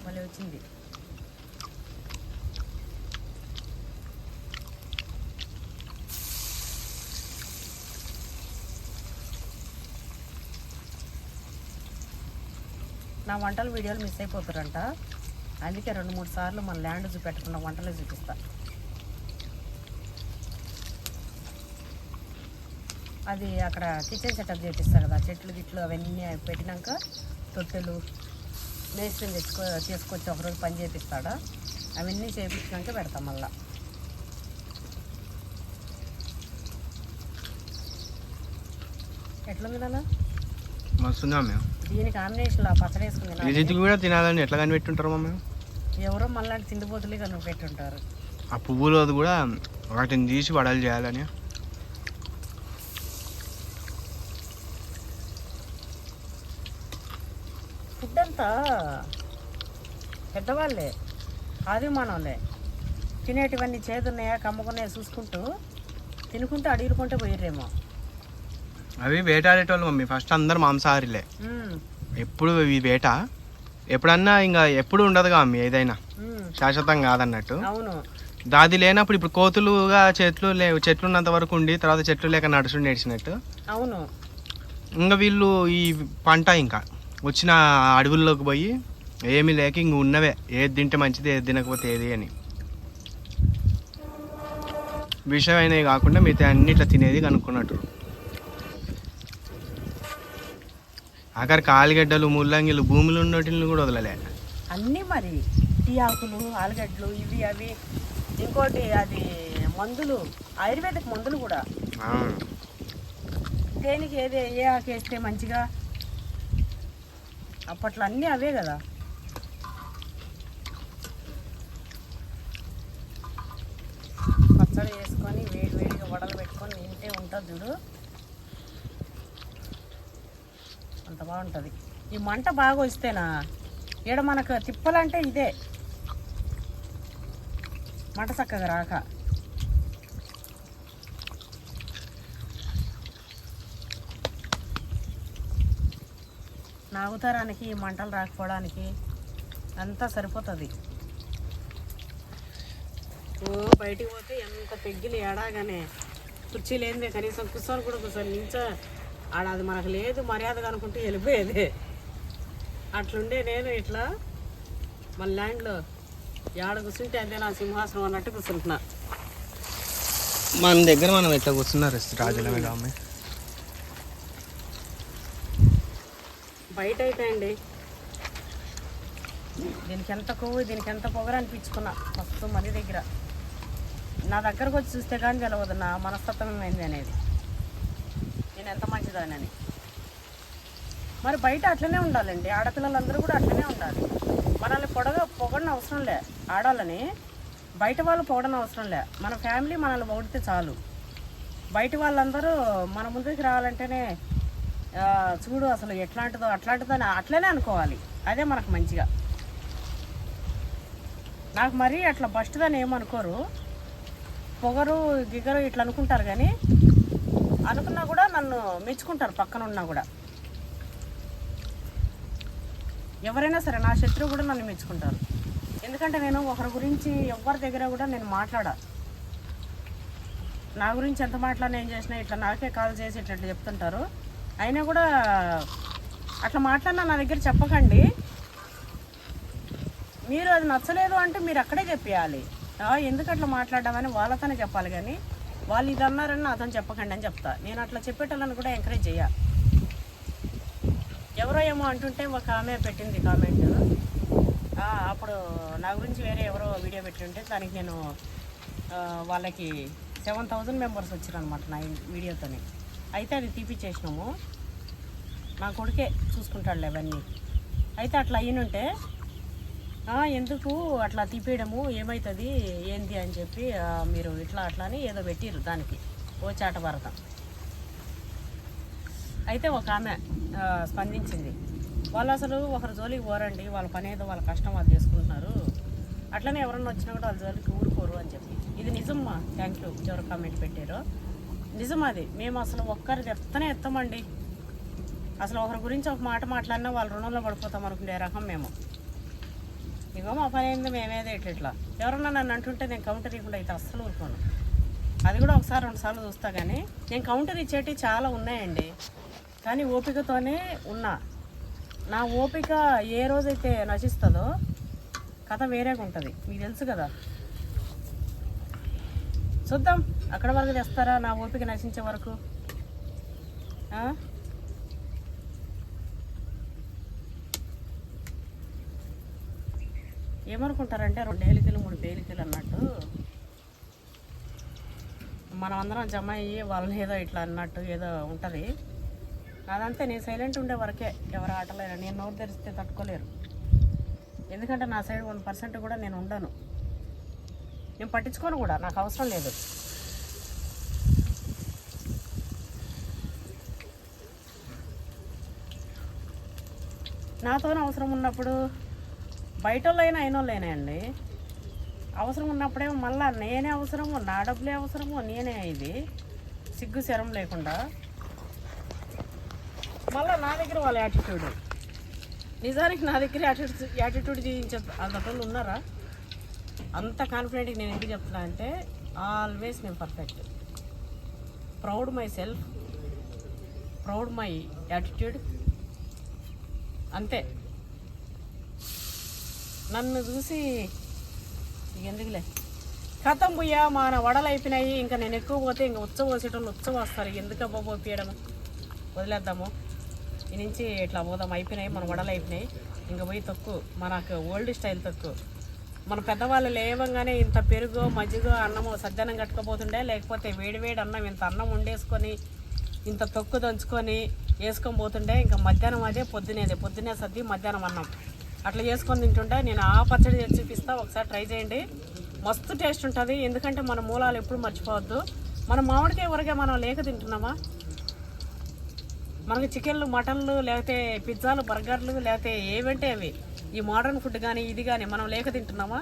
మళ్ళీ వచ్చింది. నా వంటల వీడియోలు మిస్ అయిపోతారంట, అందుకే 2-3 సార్లు మన ల్యాండ్ చూపెట్టకుండా వంటలే చూపిస్తా. అది అక్కడ కిచెన్ సెటప్ చేపిస్తా కదా, చెట్లు గిట్లు అవన్నీ పెట్టినాక తొట్టెలు మేస్త్రిని తీసుకొచ్చి ఒకరోజు పని చేపిస్తాడా, అవన్నీ చేపించినాక పెడతాం మళ్ళా. ఎట్లుంది నాన్న? మస్తుందా మేము? దీని కాంబినేషన్లో పచ్చడి వేసుకుంది. ఇది కూడా తినాలని ఎట్లా కనిపెట్టుంటారు మమ్మీ? ఎవరో మళ్ళీ తిండిపోతులే కనుక పెట్టుంటారు. ఆ పువ్వులు అది కూడా వాటిని తీసి వడలు చేయాలని. ఫుడ్ అంతా పెద్దవాళ్ళే, ఆదిమానవులే. తినేటివన్నీ చేదున్నాయా కమ్ముకున్నాయా చూసుకుంటూ తినుకుంటూ అడిగుకుంటూ పోయిర్రేమో. అవి వేటాడేటోళ్ళు మమ్మీ, ఫస్ట్ అందరు మాంసాహారిలే. ఎప్పుడు ఈ వేట ఎప్పుడన్నా ఇంకా ఎప్పుడు ఉండదుగా మమ్మీ, ఏదైనా శాశ్వతం కాదన్నట్టు. అవును, దాది లేనప్పుడు ఇప్పుడు కోతులుగా చెట్లు ఉన్నంత వరకు ఉండి తర్వాత చెట్లు లేక నడుచుండి నేర్చినట్టు. అవును, ఇంకా వీళ్ళు ఈ పంట ఇంకా వచ్చిన అడవుల్లోకి పోయి ఏమీ లేక ఇంక ఉన్నవే, ఏది తింటే మంచిది ఏది తినకపోతే ఏది అని. విషమైనవి కాకుండా మిగతా అన్ని ఇట్లా తినేది కనుక్కున్నట్టు. ఆఖరి కాలిగడ్డలు ముల్లంగిలు భూములు ఉన్నటిని కూడా వదలలే అన్నీ. మరి టీ ఆకులు ఆలుగడ్డలు ఇవి అవి, ఇంకోటి అది మందులు, ఆయుర్వేదిక్ మందులు కూడా. దేనికి ఏ ఆకు వేస్తే మంచిగా, అప్పట్లో అన్నీ అవే కదా. పచ్చడి వేసుకొని వేడిగా వడలు పెట్టుకొని తింటే ఉంటుంది చూడు, అంత బాగుంటుంది. ఈ మంట బాగా వస్తేనా ఈడ మనకు తిప్పాలంటే ఇదే మంట చక్కగా రాక. నాగుతరానికి మంటలు రాకపోవడానికి అంతా సరిపోతుంది. ఓ బయటికి పోతే ఎంత పెగ్గిలు ఏడాగానే కుర్చీ లేనిదే కనీసం కూర్చొని కూడా కూర్చొని నించో ఆడ, అది మనకు లేదు మర్యాదగా అనుకుంటూ వెళ్ళిపోయేది. అట్లుండే నేను ఇట్లా మన ల్యాండ్లో ఏడ కూర్చుంటే అదే నా సింహాసనం అన్నట్టు కూర్చుంటున్నా. మన దగ్గర మనం ఎట్లా కూర్చున్నారు రాజుల మీద అమ్మాయి. బయట అయితే అండి దీనికి ఎంత కొవ్వు దీనికి ఎంత పొగరు అనిపించుకున్నా మస్తు మంది దగ్గర. నా దగ్గరకు వచ్చి చూస్తే కానీ తెలవదు నా మనస్తత్వం ఏంది అనేది, నేను ఎంత మంచిదానని. మరి బయట అట్లనే ఉండాలండి, ఆడపిల్లలందరూ కూడా అట్లనే ఉండాలి. మనల్ని పొగడని అవసరం లే, ఆడాలని బయట వాళ్ళు పొగడని అవసరం లే. మన ఫ్యామిలీ మనల్ని పొగిడితే చాలు. బయట వాళ్ళందరూ మన ముందుకు రావాలంటేనే చూడు అసలు ఎట్లాంటిదో అని అట్లనే అనుకోవాలి. అదే మనకు మంచిగా. నాకు మరీ అట్లా ఫస్ట్దని ఏమనుకోరు, పొగరు గిగరు ఇట్లా అనుకుంటారు. కానీ అనుకున్నా కూడా నన్ను మెచ్చుకుంటారు. పక్కన ఉన్నా కూడా ఎవరైనా సరే, నా శత్రువు కూడా నన్ను మెచ్చుకుంటారు. ఎందుకంటే నేను ఒకరి గురించి ఎవరి దగ్గర కూడా నేను మాట్లాడా. నా గురించి ఎంత మాట్లాడినా ఏం చేసినా ఇట్లా నాకే కాల్ చేసి ఇట్లా చెప్తుంటారు. అయినా కూడా అట్లా మాట్లాడినా నా దగ్గర చెప్పకండి. మీరు అది నచ్చలేదు అంటే మీరు అక్కడే చెప్పేయాలి. ఎందుకు అట్లా మాట్లాడమని వాళ్ళతోనే చెప్పాలి. కానీ వాళ్ళు ఇది అన్నారని నాతో చెప్పకండి అని చెప్తా. నేను అట్లా చెప్పేటోళ్ళని కూడా ఎంకరేజ్ చేయ. ఎవరో ఏమో అంటుంటే ఒక ఆమె పెట్టింది కామెంట్. అప్పుడు నా గురించి వేరే ఎవరో వీడియో పెట్టింటే దానికి నేను వాళ్ళకి 7,000 మెంబర్స్ వచ్చారనమాట నా వీడియోతోని. అయితే అది తీపిచ్చేసినాము. నా కొడుకే చూసుకుంటాడులే అవన్నీ. అయితే అట్లా అయినుంటే ఎందుకు అట్లా తీపేయడము ఏమవుతుంది ఏంది అని చెప్పి మీరు ఇట్లా అట్లా అని ఏదో పెట్టిర్రు దానికి ఓ చాట భరతం. అయితే ఒక ఆమె స్పందించింది, వాళ్ళు అసలు ఒకరి జోలికి పోరండి, వాళ్ళ పని ఏదో వాళ్ళ కష్టం వాళ్ళు చేసుకుంటున్నారు, అట్లనే ఎవరన్నా వచ్చినా కూడా వాళ్ళ జోలికి ఊరుకోరు అని చెప్పి. ఇది నిజమ్మా, థ్యాంక్ యూ ఎవరు కామెంట్ పెట్టారో. నిజం అది. మేము అసలు ఒక్కరిది ఎత్తమండి. అసలు ఒకరి గురించి ఒక మాట మాట్లాడినా వాళ్ళ రుణంలో పడిపోతాం అనుకునే రకం మేము. ఇగో మా పని ఏంది మేమేదో ఇట్లా ఎవరన్నా నన్ను అంటుంటే నేను కౌంటర్ ఇవ్వకుండా అయితే అస్సలు ఊరుకోను. అది కూడా ఒకసారి 2 సార్లు చూస్తా. కానీ నేను కౌంటర్ ఇచ్చేటివి చాలా ఉన్నాయండి. కానీ ఓపికతోనే ఉన్నా. నా ఓపిక ఏ రోజైతే నశిస్తుందో కథ వేరేగా ఉంటుంది, మీకు తెలుసు కదా. చూద్దాం అక్కడ వరకు తెస్తారా నా ఓపిక నశించే వరకు. ఏమనుకుంటారంటే 2 ఏలికలు 3 పేలికలు అన్నట్టు మనం అందరం జమ అయ్యి వాళ్ళని ఏదో ఇట్లా అన్నట్టు ఏదో ఉంటుంది. అదంతే. నేను సైలెంట్ ఉండే వరకే ఎవరు ఆటలేరు. నేను నోరు తెరిస్తే తట్టుకోలేరు. ఎందుకంటే నా సైడ్ 1% కూడా నేను ఉండను. నేను పట్టించుకోను కూడా, నాకు అవసరం లేదు. నాతోనే అవసరం ఉన్నప్పుడు బయట వాళ్ళైనా అయిన వాళ్ళైనా అండి. అవసరం ఉన్నప్పుడేమో మళ్ళీ నేనే అవసరము, నా డబ్బులే అవసరము, నేనే ఇది సిగ్గు శరం లేకుండా మళ్ళీ నా దగ్గర వాళ్ళ యాటిట్యూడ్. నిజానికి నా దగ్గర యాటిట్యూడ్ చూపించే అంతటోళ్ళు ఉన్నారా? అంత కాన్ఫిడెంట్గా నేను ఎందుకు చెప్తున్నా అంటే ఆల్వేస్ నేను perfect. Proud my self, proud my attitude. అంతే. నన్ను చూసి ఎందుకులే కథం పోయా మన వడలు అయిపోయినాయి, ఇంకా నేను ఎక్కువ పోతే ఇంకా పోసేటోళ్ళు వస్తారు. ఎందుకు అబ్బా పోపియడము, వదిలేద్దాము. ఈ నుంచి ఇట్లా పోదాం. అయిపోయినాయి మన వడలు అయిపోయినాయి, ఇంకా పోయి తొక్కు. మనకు ఓల్డ్ స్టైల్ తొక్కు. మన పెద్దవాళ్ళు లేవంగానే ఇంత పెరుగో మజ్జిగో అన్నమో సద్దన్నం కట్టుకోపోతుండే. లేకపోతే వేడివేడి అన్నం ఇంత అన్నం వండేసుకొని ఇంత తొక్కు దంచుకొని వేసుకొని పోతుండే. ఇంకా మధ్యాహ్నం అదే, పొద్దునే సద్ది మధ్యాహ్నం అన్నం అట్లా చేసుకొని తింటుంటే. నేను ఆ పచ్చడి చేసి చూపిస్తా, ఒకసారి ట్రై చేయండి. మస్తు టేస్ట్ ఉంటుంది. ఎందుకంటే మన మూలాలు ఎప్పుడు మర్చిపోవద్దు. మన మామిడికాయ ఊరగా మనం లేక తింటున్నామా? మనకి చికెన్లు, మటన్లు, లేకపోతే పిజ్జాలు, బర్గర్లు, లేకపోతే ఏవంటే అవి ఈ మోడర్న్ ఫుడ్ కానీ ఇది కానీ మనం లేక తింటున్నామా?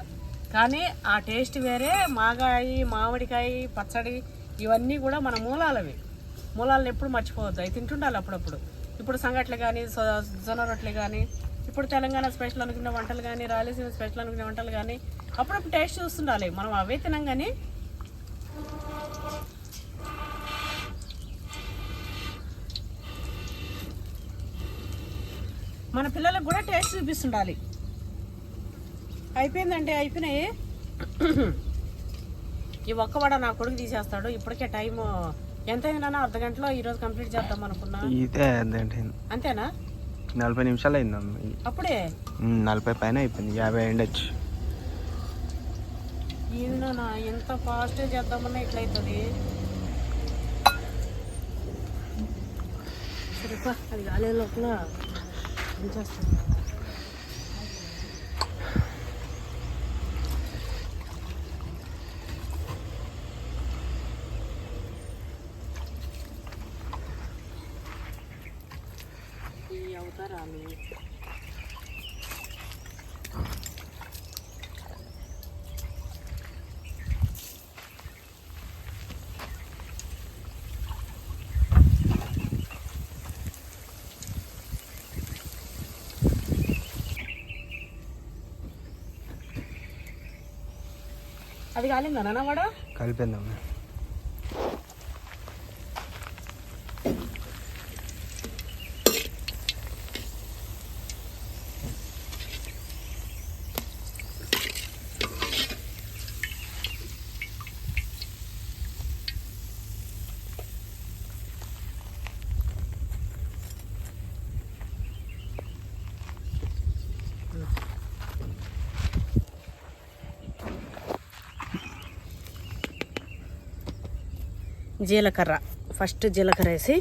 కానీ ఆ టేస్ట్ వేరే. మాగాయ, మామిడికాయ పచ్చడి ఇవన్నీ కూడా మన మూలాలవి. మూలాలను ఎప్పుడు మర్చిపోవద్దు. అవి తింటుండాలి అప్పుడప్పుడు. ఇప్పుడు సంగట్లు కానీ, జొన్న రొట్టెలు కానీ, ఇప్పుడు తెలంగాణ స్పెషల్ అనుకునే వంటలు కానీ, రాయలసీమ స్పెషల్ అనుకునే వంటలు కానీ అప్పుడప్పుడు టేస్ట్ చూస్తుండాలి. మనం అవే తినాం. కానీ మన పిల్లలకు కూడా టేస్ట్ చూపిస్తుండాలి. అయిపోయిందంటే అయిపోయినాయి. ఈ ఒక్క వడ నా కొడుకు తీసేస్తాడు. ఇప్పటికే టైం ఎంత అయిందన్నా? అర్ధగంటలో ఈరోజు కంప్లీట్ చేద్దాం అనుకున్నా. అంతేనా? 40 నిమిషాలు అయిందమ్మ. అప్పుడే 40 పైన అయిపోయింది. 50 అయిండొచ్చు. ఏందన్నా ఎంత ఫాస్ట్గా చేద్దామన్నా ఇట్లయితుంది. సరేపా, అది కాలే లోపల చేస్తాను. అవుతారాలు అది కాలిందా నాన్న వాడు కలిపేద్దాం. జీలకర్ర ఫస్ట్ జీలకర్ర వేసి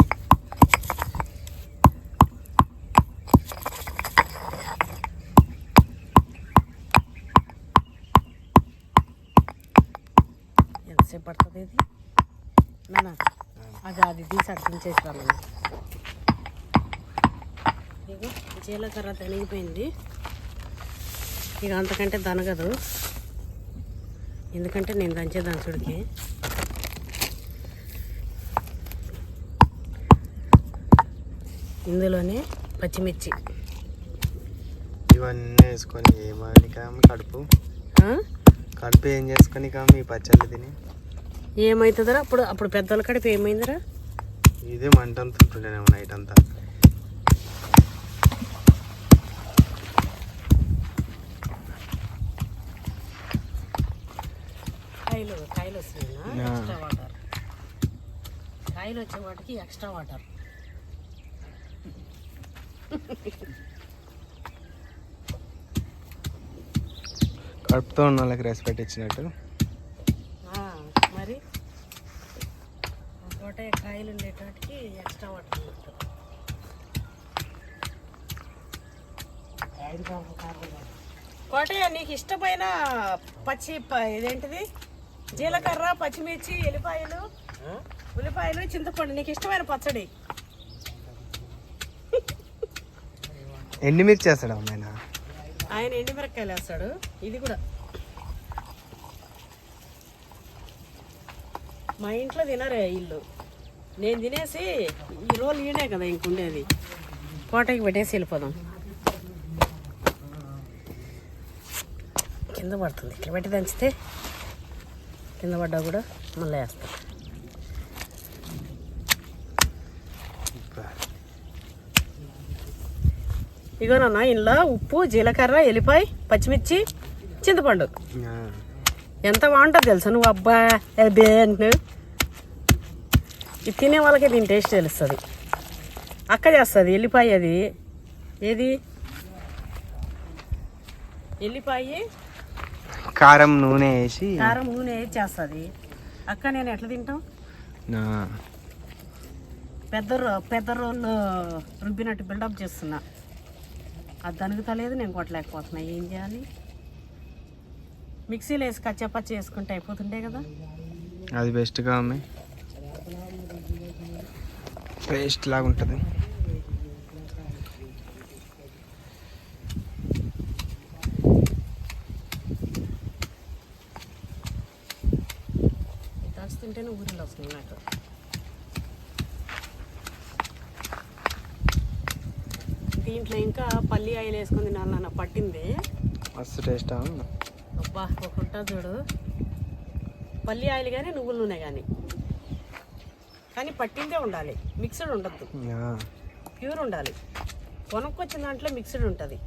ఎంతసేపు పడుతుంది ఇది నాన్న అది తీసి అర్థించేసి వాళ్ళని. ఇక జీలకర్ర తనిగిపోయింది. ఇక అంతకంటే దనగదు, ఎందుకంటే నేను దంచే దంచుడికి. ఇందులోనే పచ్చిమిర్చి ఇవన్నీ వేసుకొని ఏమని కాము కడుపు ఏం చేసుకొని కాము ఈ పచ్చళ్ళు తిని ఏమవుతుందరా? అప్పుడు పెద్దల కడుపు ఏమైందిరా? ఇదే మంట అంతా ఉంటుండేనేమో నైట్ అంతా. కాయలు వస్తున్నాయి, ఎక్స్ట్రా వాటర్. కాయలు వచ్చే వాటికి ఎక్స్ట్రా వాటర్. కడుపుతో ఉన్న వాళ్ళకి రెస్పెక్ట్ ఇచ్చినట్టు. మరి తోట కాయలు ఉండేటానికి ఎక్స్ట్రా వాటర్ అన్నట్టు. కోటయ్య, నీకు ఇష్టమైన ఇదేంటిది జీలకర్ర, పచ్చిమిర్చి, ఉల్లిపాయలు, చింతపండు, నీకు ఇష్టమైన పచ్చడి. ఎండుమిర్చి వేస్తాడు అమ్మాయినా? ఆయన ఎండుమిరకాయలు వేస్తాడు. ఇది కూడా మా ఇంట్లో తినరే ఇల్లు. నేను తినేసి ఈ రోజు ఈయనే కదా ఇంకుండేది, కోటకి పెట్టేసి వెళ్ళిపోదాం. కింద పడుతుంది, ఇక్కడ పెట్టి దంచితే కింద పడ్డా కూడా మళ్ళీ వేస్తా. ఇగోనన్నా ఇంట్లో ఉప్పు, జీలకర్ర, ఎల్లిపాయ, పచ్చిమిర్చి, చింతపండు. ఎంత బాగుంటుంది తెలుసా? నువ్వు అబ్బా అబ్బే అంటు ఇది తినే వాళ్ళకే దీని టేస్ట్ తెలుస్తుంది. అక్క చేస్తుంది ఎల్లిపాయ, అది ఏది ఎల్లిపాయ కారం నూనె వేసి చేస్తుంది అక్క. నేను ఎట్లా తింటాం? పెద్ద రోళ్ళు రుబ్బినట్టు బిల్డప్ చేస్తున్నా. అది దనుగుతలేదు, నేను కొట్టలేకపోతున్నా. ఏం చేయాలి? మిక్సీలో వేసి కచ్చపచ్చ వేసుకుంటే అయిపోతుండే కదా. అది బెస్ట్గా అమ్మాయి, పేస్ట్ లాగా ఉంటుంది. తింటేనే ఊరిలో వస్తుంది నాకు. దీంట్లో ఇంకా పల్లి ఆయిల్ వేసుకుని నాన్న పట్టింది మస్తు టేస్ట్. అబ్బా ఒక చూడు, పల్లి ఆయిల్ కానీ నువ్వుల నూనె కానీ పట్టిందే ఉండాలి, మిక్స్డ్ ఉండద్దు, ప్యూర్ ఉండాలి. కొనుక్కొచ్చిన దాంట్లో మిక్స్డ్ ఉంటుంది.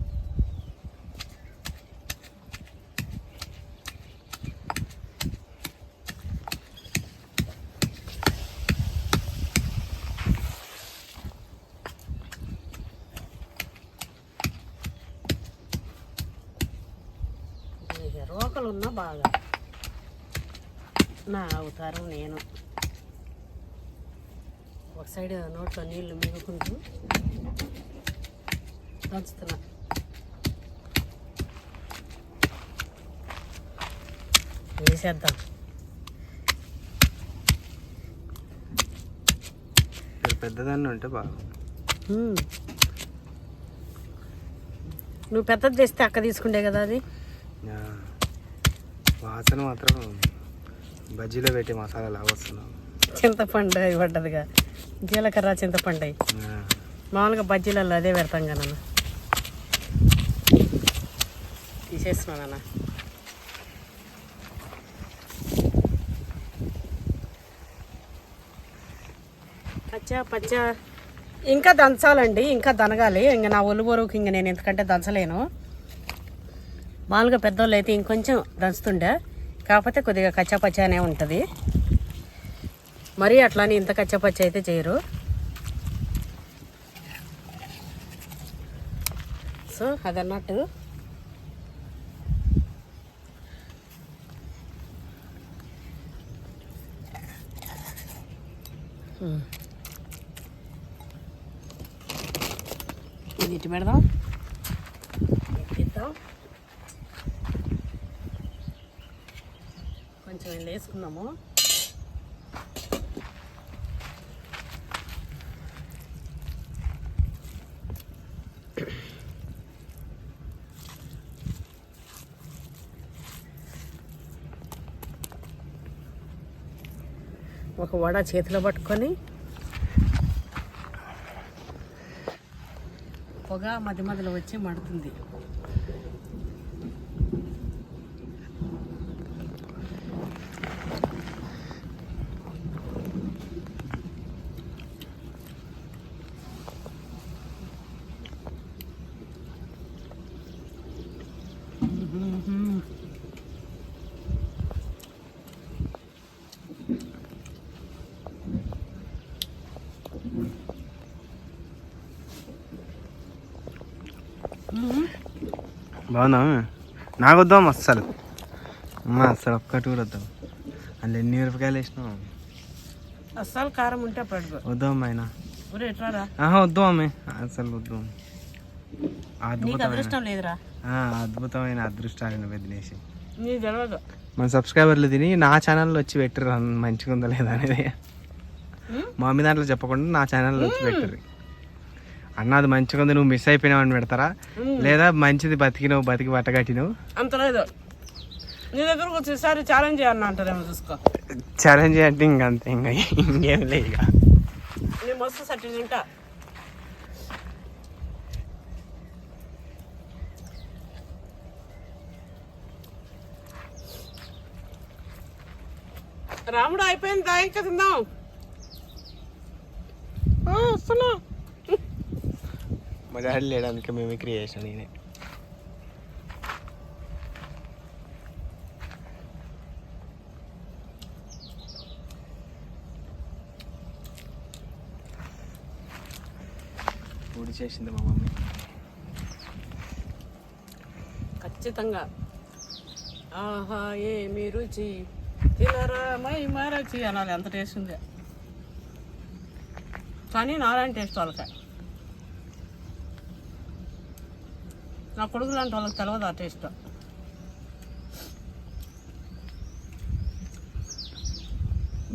రోకలు ఉన్నా బాగా నా అవతారం. నేను ఒక సైడ్ నోట్లో నీళ్ళు మిగుకుంటూ దంచుతున్నా. వేసేద్దాం. పెద్దదాన్ని ఉంటే బాగా. నువ్వు పెద్దది తెస్తే అక్క తీసుకుంటే కదా అది. వాసన మాత్రం బజ్జీలో పెట్టే మసాలా లాగా వస్తున్నావు. చింతపండు అవి పడ్డదిగా, జీలకర్ర చింతపండు అవి మామూలుగా బజ్జీలలో అదే పెడతాం కదా నాన్న. తీసేస్తున్నాను అన్న. పచ్చా ఇంకా దంచాలండి, ఇంకా దనగాలి. ఇంకా నా ఒళ్ళు బరువుకి ఇంక నేను ఎందుకంటే దంచలేను. మామూలుగా పెద్దోళ్ళు అయితే ఇంకొంచెం దంచుతుండే, కాకపోతే కొద్దిగా కచ్చాపచ్చానే ఉంటుంది. మరీ అట్లానే ఇంత కచ్చాపచ్చ అయితే చేయరు. సో అదన్నట్టు ఇది ఇటు పెడదాం, ఇద్దాం. కొంచెం వెళ్ళి వేసుకుందాము. ఒక వడ చేతిలో పట్టుకొని పొగ మధ్య మధ్యలో వచ్చి మడుతుంది. బాగుందా? నాకు వద్దాం అస్సలు. అస్సలు ఒక్కటి కూడా వద్దాం. అందులో ఎన్ని మిరపకాయలు వేసినావు? అస్సలు కారం ఉంటే పడుకో. వద్దాం ఆయన. వద్దు అమ్మే, అసలు వద్దు. అదృష్టం లేదురా. అద్భుతమైన అదృష్టాన్ని వదిలేసి నీకు తెలియదు. మన సబ్స్క్రైబర్లు తిని నా ఛానల్లో వచ్చి పెట్టరు మంచిగా ఉందా లేదా అనేది. మా మమ్మీ దాంట్లో చెప్పకుండా నా ఛానల్లో వచ్చి పెట్టరు. అన్నది మంచిగా ఉంది, నువ్వు మిస్ అయిపోయినావు అని పెడతారా, లేదా మంచిది బతికినావు, బతికి బట్టగట్టినావు అంత లేదు. నీ దగ్గరకు వచ్చేసారి ఛాలెంజ్ చేయన్నా అంటారేమో చూసుకో. ఛాలెంజ్ అంటే ఇంకంతే, ఇంకేం లేదు. ఇక నేను మస్తు సట్టి తింటా. రాముడు అయిపోయింది, ఇంకా తిందాం. వస్తున్నా. మా డాడీ లేడానికి మేము క్రియేషన్ నేనే. పూడి చేసింది మా మమ్మీ ఖచ్చితంగా. ఆహా ఏమి రుచి, తినరా మై మరచి అనాలి. అంత టేస్ట్ ఉంది. కానీ నారాయణ టేస్ట్ వాళ్ళకి, నా కొడుకు లాంటి వాళ్ళకి తెలియదు ఆ టేస్ట్.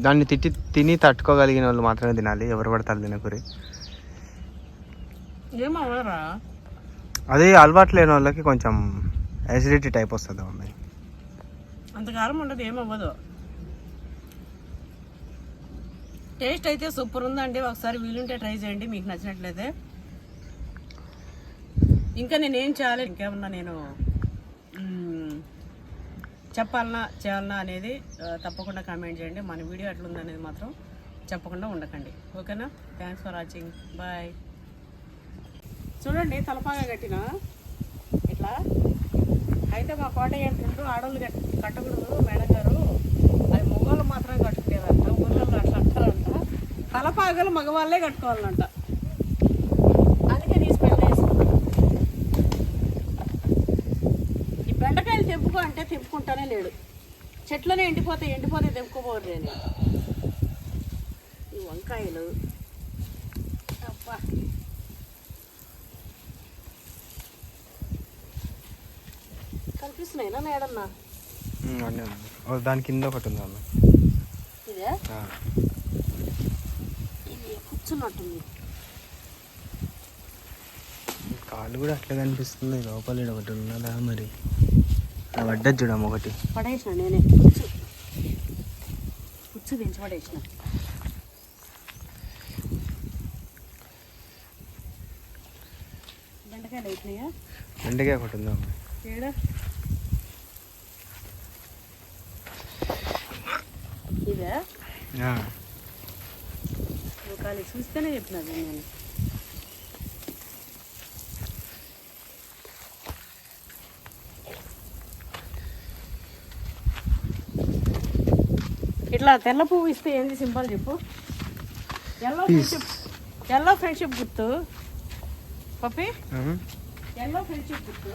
దాన్ని తిని తట్టుకోగలిగిన వాళ్ళు మాత్రమే తినాలి, ఎవరు పడతారు తినకూరి. ఏమవరా అదే అలవాటు లేని వాళ్ళకి కొంచెం యాసిడిటీ టైప్ వస్తుంది మమ్మీ. అంత కారం ఉండదు, ఏమవ్వదు. టేస్ట్ అయితే సూపర్ ఉందండి. ఒకసారి వీలుంటే ట్రై చేయండి, మీకు నచ్చినట్లయితే. ఇంకా నేనేం చేయాలి, ఇంకేమన్నా నేను చెప్పాలన్నా చేయాలన్నా అనేది తప్పకుండా కామెంట్ చేయండి. మన వీడియో ఎట్లుందనేది మాత్రం చెప్పకుండా ఉండకండి. ఓకేనా? Thanks for watching. బాయ్. చూడండి, తలపాగా కట్టిన ఇట్లా అయితే మా కోట ఏంటంటూ ఆడవాళ్ళు కట్టకూడదు మేడం గారు, అది మగవాళ్ళు మాత్రమే కట్టుకునేదంట. ఊళ్ళో అట్లా అంటారంట. తలపాగలు మగవాళ్ళే కట్టుకోవాలంట. అందుకే నీ స్మెల్ వేసుకుంటా. ఈ బెండకాయలు తెంపుకో అంటే తెంపుకుంటానే లేడు. చెట్లనే ఎండిపోతే తెంపుకోపోరు. నేను ఈ వంకాయలు అబ్బా కనిపిస్తున్నాయినా మేడన్నా? దాని కింద ఒకటి ఉంది అన్న. ఇదే ఇది కూర్చున్నట్టుంది. కాళ్ళు కూడా అట్లా కనిపిస్తుంది. లోపల ఈడ ఒకటి ఉన్నదా మరి? అది పడ్డది చూడమ్మ ఒకటి. పడేసిన నేనే పుచ్చు దించి పడేసిన. బెండకాయలు అయిపోయినాయా? బెండకాయ ఒకటి ఉందా ఏడా ఇదే ఖాళీ చూస్తేనే చెప్పినది నేను. ఇట్లా తెల్ల పువ్వు ఇస్తే ఏంది సింపుల్ చెప్పు. ఎల్లో ఫ్రెండ్షిప్ గుర్తు పప్పి, ఎల్లో ఫ్రెండ్షిప్ గుర్తు.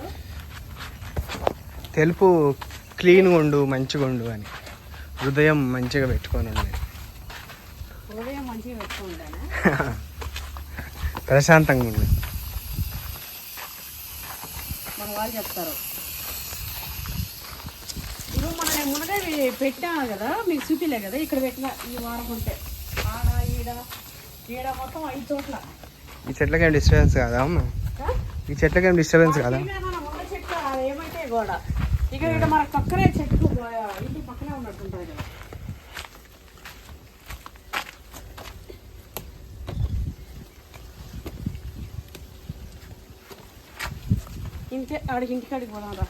తెలుపు క్లీన్గా ఉండు, మంచిగా ఉండు అని, హృదయం మంచిగా పెట్టుకొని ఉండే, హృదయం మంచిగా పెట్టుకుంటానా, ప్రశాంతంగా ఉండు. మన వాళ్ళు చెప్తారు. ఇప్పుడు మన మునగాయ పెట్టాను కదా, మీకు చూపిలే కదా, ఇక్కడ పెట్టిన ఈ వారం ఉంటే ఆడ ఈడ ఈడ మొత్తం 5 చోట్ల. ఈ చెట్లకేం డిస్టర్బెన్స్ కాదా అమ్మ? ఈ చెట్లకేం డిస్టర్బెన్స్ కాదా? మునగ చెట్టు ఏమైతే గోడ ఇక ఇక్కడ మన పక్కనే చెట్టు ఇంటి పక్కనే ఉన్నట్టుంటుంది కదా. ఇంతే ఆడికి ఇంటికాడికి పోదాం రా.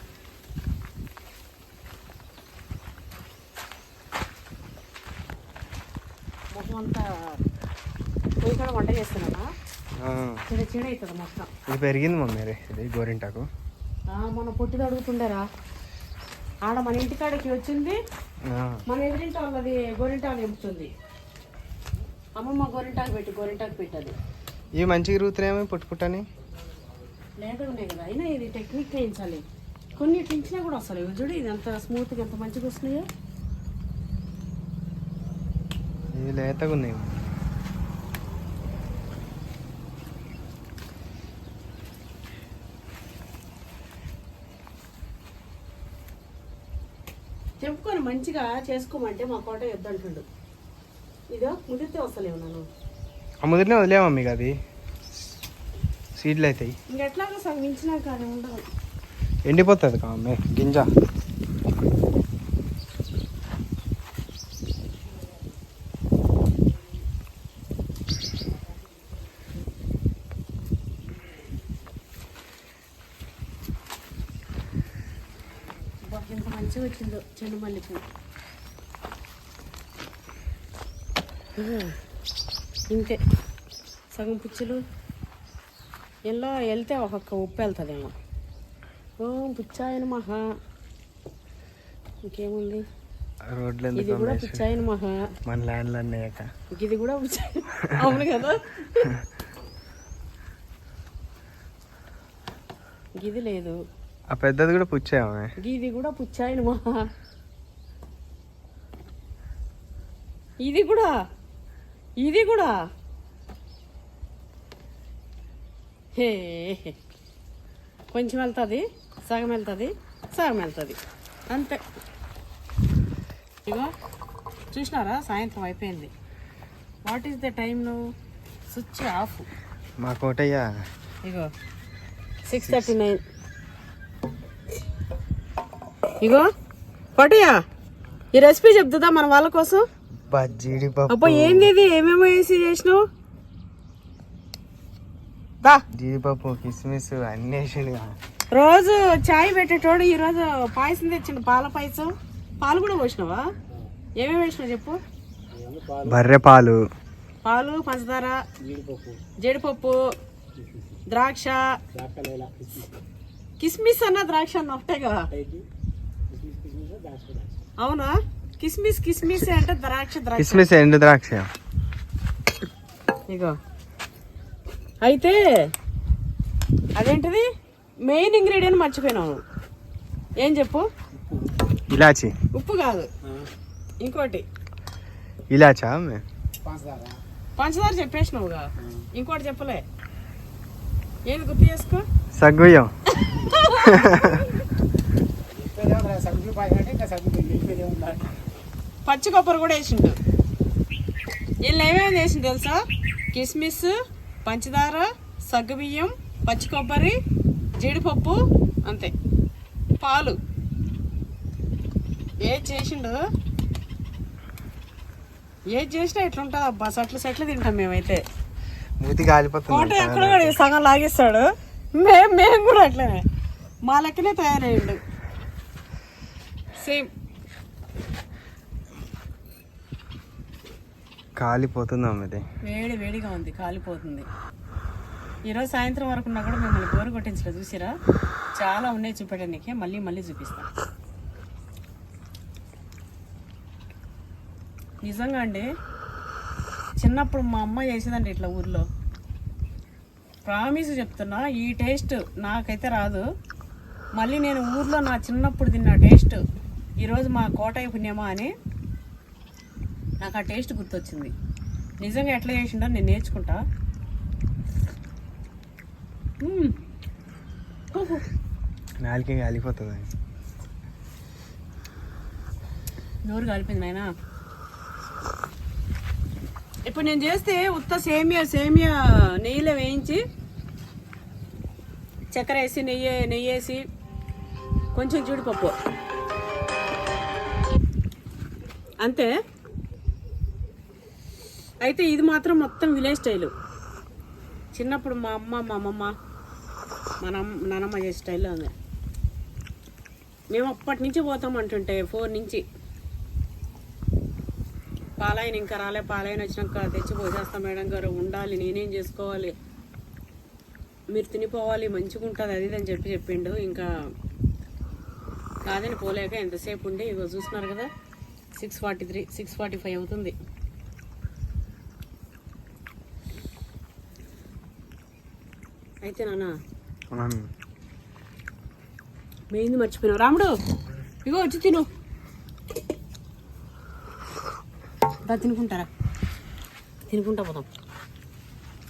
మొత్తం అంతా పోయి కూడా వంట చేస్తున్నానా, చిన్న చిన్న అవుతుంది మొత్తం. ఇది పెరిగింది మమ్మీ, ఇది గోరింటాకు. మన పొట్టిది అడుగుతుండేరా, ఆడ మన ఇంటికాడికి వచ్చింది, మన ఎదురింటి వాళ్ళది గోరింటాకు ఎంపుతుంది. అమ్మమ్మ గోరింటాకు పెట్టది. ఇవి మంచిగా తిరుగుతున్నాయేమో పుట్టుపుట్టని. లేదా ఉన్నాయి కదా, అయినా ఇది టెక్నిక్ వేయించాలి. కొన్ని పెంచినా కూడా వస్తాయి. ఇవి చూడు, ఇది ఎంత స్మూత్గా ఎంత మంచిగా వస్తున్నాయో. ఇవి లేతగా ఉన్నాయి. చెప్పుకొని మంచిగా చేసుకోమంటే మా కోట ఎద్దంటుండు. ఇదో ముదిరితే వస్తలేవు నన్ను. ఆ ముదిరినే వదిలేమా మీకు, అది సీడ్లు అవుతాయి. ఇంకెట్లాగో సగం మించినాక అది ఉండదు, ఎండిపోతుంది కామె గింజ. ఎంత మంచిగా వచ్చిందో చెండు మల్లెపూ. ఇంతే సగం పుచ్చులు ఎల్లో వెళ్తే ఒక్కొక్క ఉప్పు వెళ్తుందేమో. ఓం పుచ్చాయన మహా. ఇంకేముంది, రోడ్లు ఇది కూడా పుచ్చాయన మహా. మన ల్యాండ్లు అన్నాయక ఇది కూడా పుచ్చాయన. అవును కదా, గిది లేదు. ఆ పెద్దది కూడా పుచ్చామే. ఇది కూడా పుచ్చాయన మహా. ఇది కూడా హే కొంచెం వెళ్తుంది, సగం వెళ్తుంది, సగం వెళ్తుంది, అంతే. ఇగో చూసినారా, సాయంత్రం అయిపోయింది. వాట్ ఈస్ ద టైం నువ్వు? Switch off. మా కోటయ్య ఇగో 6:39. ఇగో కోటయ్య, ఈ రెసిపీ చెప్తుందా మన వాళ్ళ కోసం? జీడిపప్పు. అబ్బా ఏంది ఇది, ఏమేమో వేసి చేసినావు? జీడిపప్పు, కిస్మిస్ అన్ని వేసిండు. రోజు చాయ్ పెట్టేటోడు ఈరోజు పాయసం తెచ్చిండు, పాల పాయసం. పాలు కూడా పోసినావా? ఏమేమి వేసినావు చెప్పు. బర్రె పాలు, పంచదార, జీడిపప్పు, ద్రాక్ష, కిస్మిస్ అన్న ద్రాక్ష అన్న ఒకటేగా. అవునా, కిస్మిస్ అంటే ద్రాక్ష. కిస్మిస్ ఎండు ద్రాక్ష. ఇగో అయితే అదేంటిది మెయిన్ ఇంగ్రీడియంట్ మర్చిపోయినావు. ఏం చెప్పు? ఇలాచి. ఉప్పు కాదు, ఇంకోటి. ఇలాచా? పంచదార చెప్పేసినావుగా, ఇంకోటి చెప్పలే. ఏంది గుర్తు చేసుకో? సగ్గుయ్యం. పచ్చి కొబ్బరి కూడా వేసిండు. వీళ్ళు ఏమేమి వేసిండు తెలుసా? కిస్మిస్, పంచదార, సగ్గుబియ్యం, పచ్చి కొబ్బరి, జీడిపప్పు, అంతే. పాలు. ఏది చేసిండు, ఏది చేసినా ఎట్లుంటుంది అబ్బా. సెట్లు తింటాం మేమైతే. మూతి కాలిపోతుంది. కోట ఎక్కడ కూడా సగం లాగేస్తాడు. మేము కూడా అట్లనే మా లెక్కనే తయారయ్యాడు. సేమ్. కాలిపోతుంది అమ్మ ఇది. వేడిగా ఉంది, కాలిపోతుంది. ఈరోజు సాయంత్రం వరకు ఉన్నా కూడా మిమ్మల్ని బోరు కొట్టించలేదు చూసిరా. చాలా ఉన్నాయి చూపెట్టడానికి, మళ్ళీ చూపిస్తా. నిజంగా అండి, చిన్నప్పుడు మా అమ్మ చేసేదండి ఇట్లా ఊర్లో. ప్రామిస్ చెప్తున్నా, ఈ టేస్ట్ నాకైతే రాదు. మళ్ళీ నేను ఊర్లో నా చిన్నప్పుడు తిన్న టేస్ట్ ఈరోజు మా కోటయ్య పుణ్యమా అని నాకు ఆ టేస్ట్ గుర్తొచ్చింది. నిజంగా ఎట్లా చేసిండో నేను నేర్చుకుంటా. నాలుకే కాలిపోతుంది. నోరు కాలిపోయింది నాయనా. ఇప్పుడు నేను చేస్తే ఉత్త సేమియా నెయ్యిలో వేయించి చక్కెర వేసి నెయ్యి వేసి కొంచెం జీడిపప్పు అంతే. అయితే ఇది మాత్రం మొత్తం విలేజ్ స్టైలు. చిన్నప్పుడు మా అమ్మ, మా అమ్మమ్మ, మా నాన్నమ్మ చేసే స్టైల్లో ఉంది. మేము అప్పటి నుంచి పోతాం అంటుంటే 4 నుంచి. పాలాయన ఇంకా రాలే, పాలాయన వచ్చినాక తెచ్చి పోసేస్తాం. మేడం గారు ఉండాలి, నేనేం చేసుకోవాలి, మీరు తినిపోవాలి, మంచిగా ఉంటుంది అది అని చెప్పిండు. ఇంకా కాదని పోలేక ఎంతసేపు ఉండి ఇగో చూస్తున్నారు కదా 6:43, 6:45 అవుతుంది. అయితే నాన్న మెయింది మర్చిపోయినావు. రాముడు ఇగో వచ్చి తిను. తినుకుంటా పోదాం.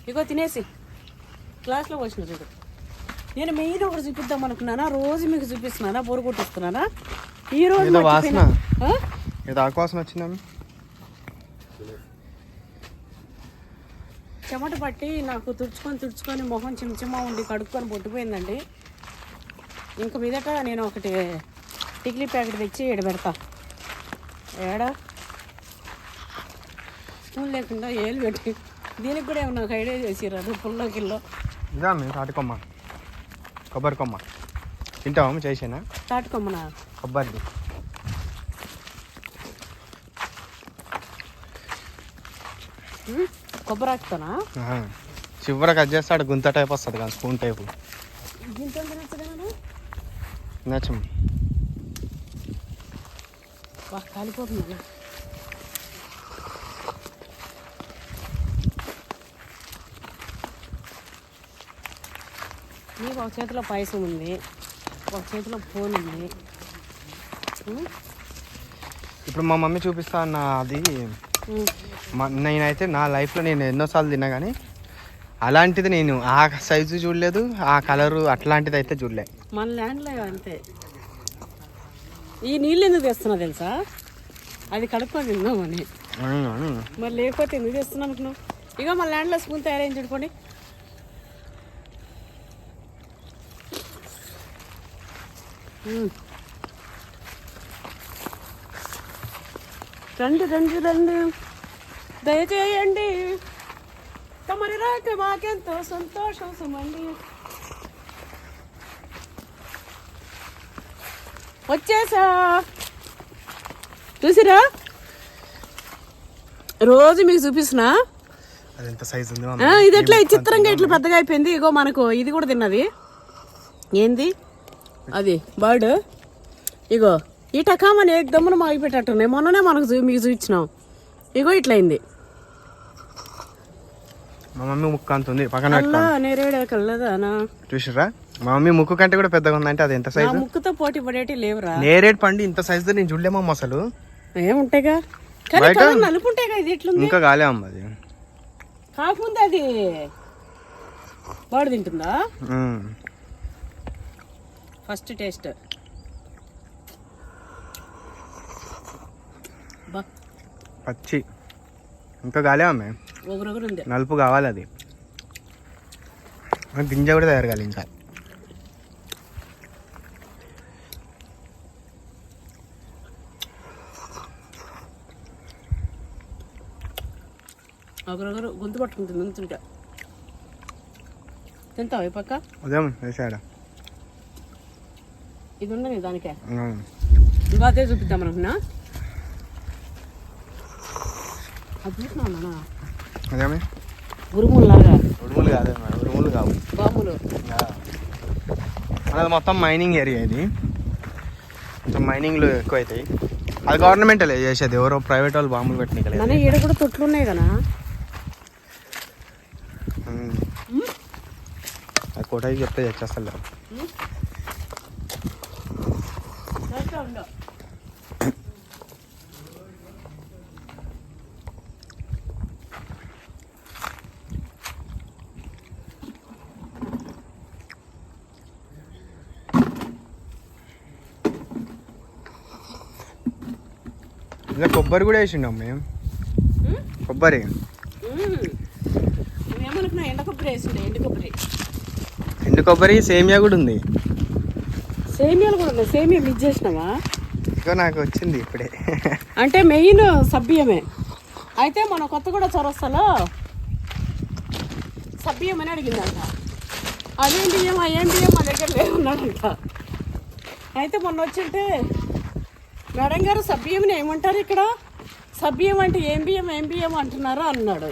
ఇగో తినేసి క్లాస్లో వచ్చిన చూడు. నేను మెయిన్ ఒకటి చూపిద్దాం అనుకున్నానా, రోజు మీకు చూపిస్తున్నానా, బోరు కొట్టిస్తున్నానా. ఈ రోజు వాసన వచ్చిందా? చెమట పట్టి నాకు తుడుచుకొని మొహం చిమ్చిమా ఉండి కడుక్కొని పొట్టిపోయిందండి. ఇంక మీదట నేను ఒకటి టిక్లీ ప్యాకెట్ తెచ్చి పెడతా. స్పూన్ లేకుండా ఏళ్ళు పెట్టి దీనికి కూడా ఏమన్నా నాకు ఐడియా చేసిర్రు పుల్లో కిల్లో. ఇదా తాటికొమ్మ, కొబ్బరి కొమ్మ తింటావా? చేసేనా తాటికొమ్మనా? కొబ్బరిది. కొబ్బరి ఆకుతానా? చివర కట్ చేస్తాడు గుంత టైప్ వస్తుంది కానీ స్పూన్ టైపు. నచ్చం కాలిపోతుంది. నీకు ఒక చేతిలో పాయసం ఉంది, ఒక చేతిలో ఫోన్ ఉంది. ఇప్పుడు మా మమ్మీ చూపిస్తా అన్న అది. నేనైతే నా లైఫ్లో నేను ఎన్నోసార్లు తిన్నా కానీ అలాంటిది నేను ఆ సైజు చూడలేదు, ఆ కలరు అట్లాంటిది అయితే చూడలే. మన ల్యాండ్లో అంతే. ఈ నీళ్ళు ఎందుకు తెస్తున్నా తెలుసా? అది కడుక్కొని తిందామని. మరి లేకపోతే ఎందుకు తెస్తున్నా అనుకున్నావు? ఇక మన ల్యాండ్లో స్పూన్ తయారైంది చూడుకోండి. రండి దయచేయండి, తమరి రాక మాకెంతో సంతోషం సుమండి. వచ్చేసా చూసిరా, రోజు మీకు చూపిస్తున్నా. ఇది ఎట్లా చిత్రంగా ఇట్లా పెద్దగా అయిపోయింది. ఇగో మనకు ఇది కూడా తిన్నది. ఏంది అది? బర్డ్. ఇగో ఈ టకామని ఏకదమ్మున మాగిపెట్టట్టున్నాయి. మొన్ననే మనకు మీకు చూపించినాం. ఇగో ఇట్లయింది. మా మమ్మీ ముక్కు అంత ఉంది పక్కన నేరేడకల్లదానా చూసిరా? మా మమ్మీ ముక్కు కంటే కూడా పెద్దగా ఉందంటే అది ఎంత సైజు? ముక్కుతో పోటీ పడేటి లేవురా. నేరేడు పండు ఇంత సైజు నేను చూడలేమమ్మ అసలు. ఏముంటాయిగా నలుపు ఉంటాయిగా. ఇది ఎట్లుంది? ఇంకా కాలే అమ్మ అది. కాకముందు అది బాడు తింటుందా? ఫస్ట్ టేస్ట్ పచ్చి ఇంకా కాలే అమ్మ, ఒకరొకరు ఉంది. నలుపు కావాలి అది. గింజ కూడా తయారు కాదు ఇంకా. ఒకరొకరు గొంతు పట్టుకుంటుంది మెంతుంటే. తింటావు ఈ పక్క? ఉదయం వేసాడు. ఇది ఉండని దానికే ఇంకా అదే చూపిద్దాం అనుకున్నా. అది చూసినా అదేమి ఉరుముల్లాగా. ఉరుములు కాదే, ఉరుములు కావు, బాములు. అది మొత్తం మైనింగ్ ఏరియా. ఇది మొత్తం మైనింగ్లు ఎక్కువ అవుతాయి. అది గవర్నమెంట్ చేసేది, ఎవరో ప్రైవేట్ వాళ్ళు బాంబులు పెట్టినట్లేదు. మన ఈడ కూడా తొట్లు ఉన్నాయి కదా. అది కోటకి చెప్తే తెచ్చేస్తారు. ఇలా కొబ్బరి కూడా వేసిండాం మేము. కొబ్బరి నువ్వేమనుకున్నా ఎండ కొబ్బరి వేసిండే. ఎండు కొబ్బరి సేమియా కూడా ఉంది. సేమియాలు కూడా ఉన్నాయి. సేమియా మిక్స్ చేసినావా? ఇక నాకు వచ్చింది ఇప్పుడే. అంటే మెయిన్ సబ్బియమే. అయితే మన కొత్తగూడ చౌరస్తాలో సబ్బియం అని అడిగిందంట. అదేం బియ్యం ఏం బియ్యం మా దగ్గర లేదన్నాడంట. అయితే మొన్న వచ్చింటే మేడం గారు సబ్బియ్యమని ఏమంటారు ఇక్కడ, సబ్బియ్యం అంటే ఏం బియ్యం అంటున్నారు అన్నాడు.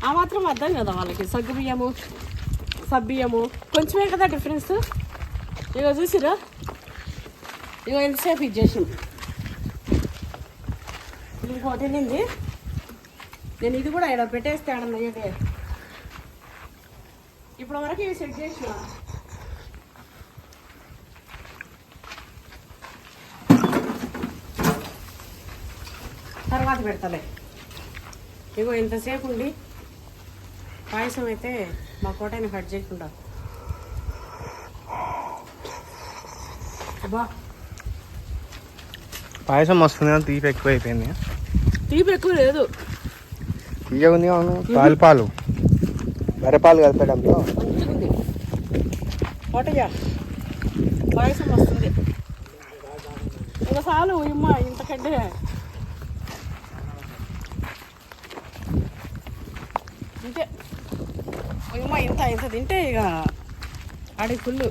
ఆ మాత్రం అర్థం కదా వాళ్ళకి. సగ్గు బియ్యము సబ్బియ్యము కొంచెమే కదా డిఫరెన్స్. ఇగో చూసిరా, ఇగో ఎంతసేపు ఇది చేసింది. ఇంకోటి వెళ్ళింది. నేను ఇది కూడా ఇక్కడ పెట్టేస్తే ఆడన్నయ్యే. ఇప్పుడు వరకు ఇవి సెట్ చేసిన. తర్వాత పెడతలే. ఇగో ఇంతసేపు ఉండి పాయసం అయితే మా కోటని కట్ చేయకుండా. బా పాయసం వస్తుంది కానీ తీపి ఎక్కువ అయిపోయింది. తీపి ఎక్కువ లేదు, తీయ ఉంది. అవును, పాలు బర్రెపాలు కలిపేటప్పుడు మంచిగుంది. కోటయ్య పాయసం వస్తుంది. ఇక చాలు ఇమ్మ ఇంతకంటే. ఇంతే ఇమ్మ ఇంత తింటే ఇక ఆడి ఫుల్.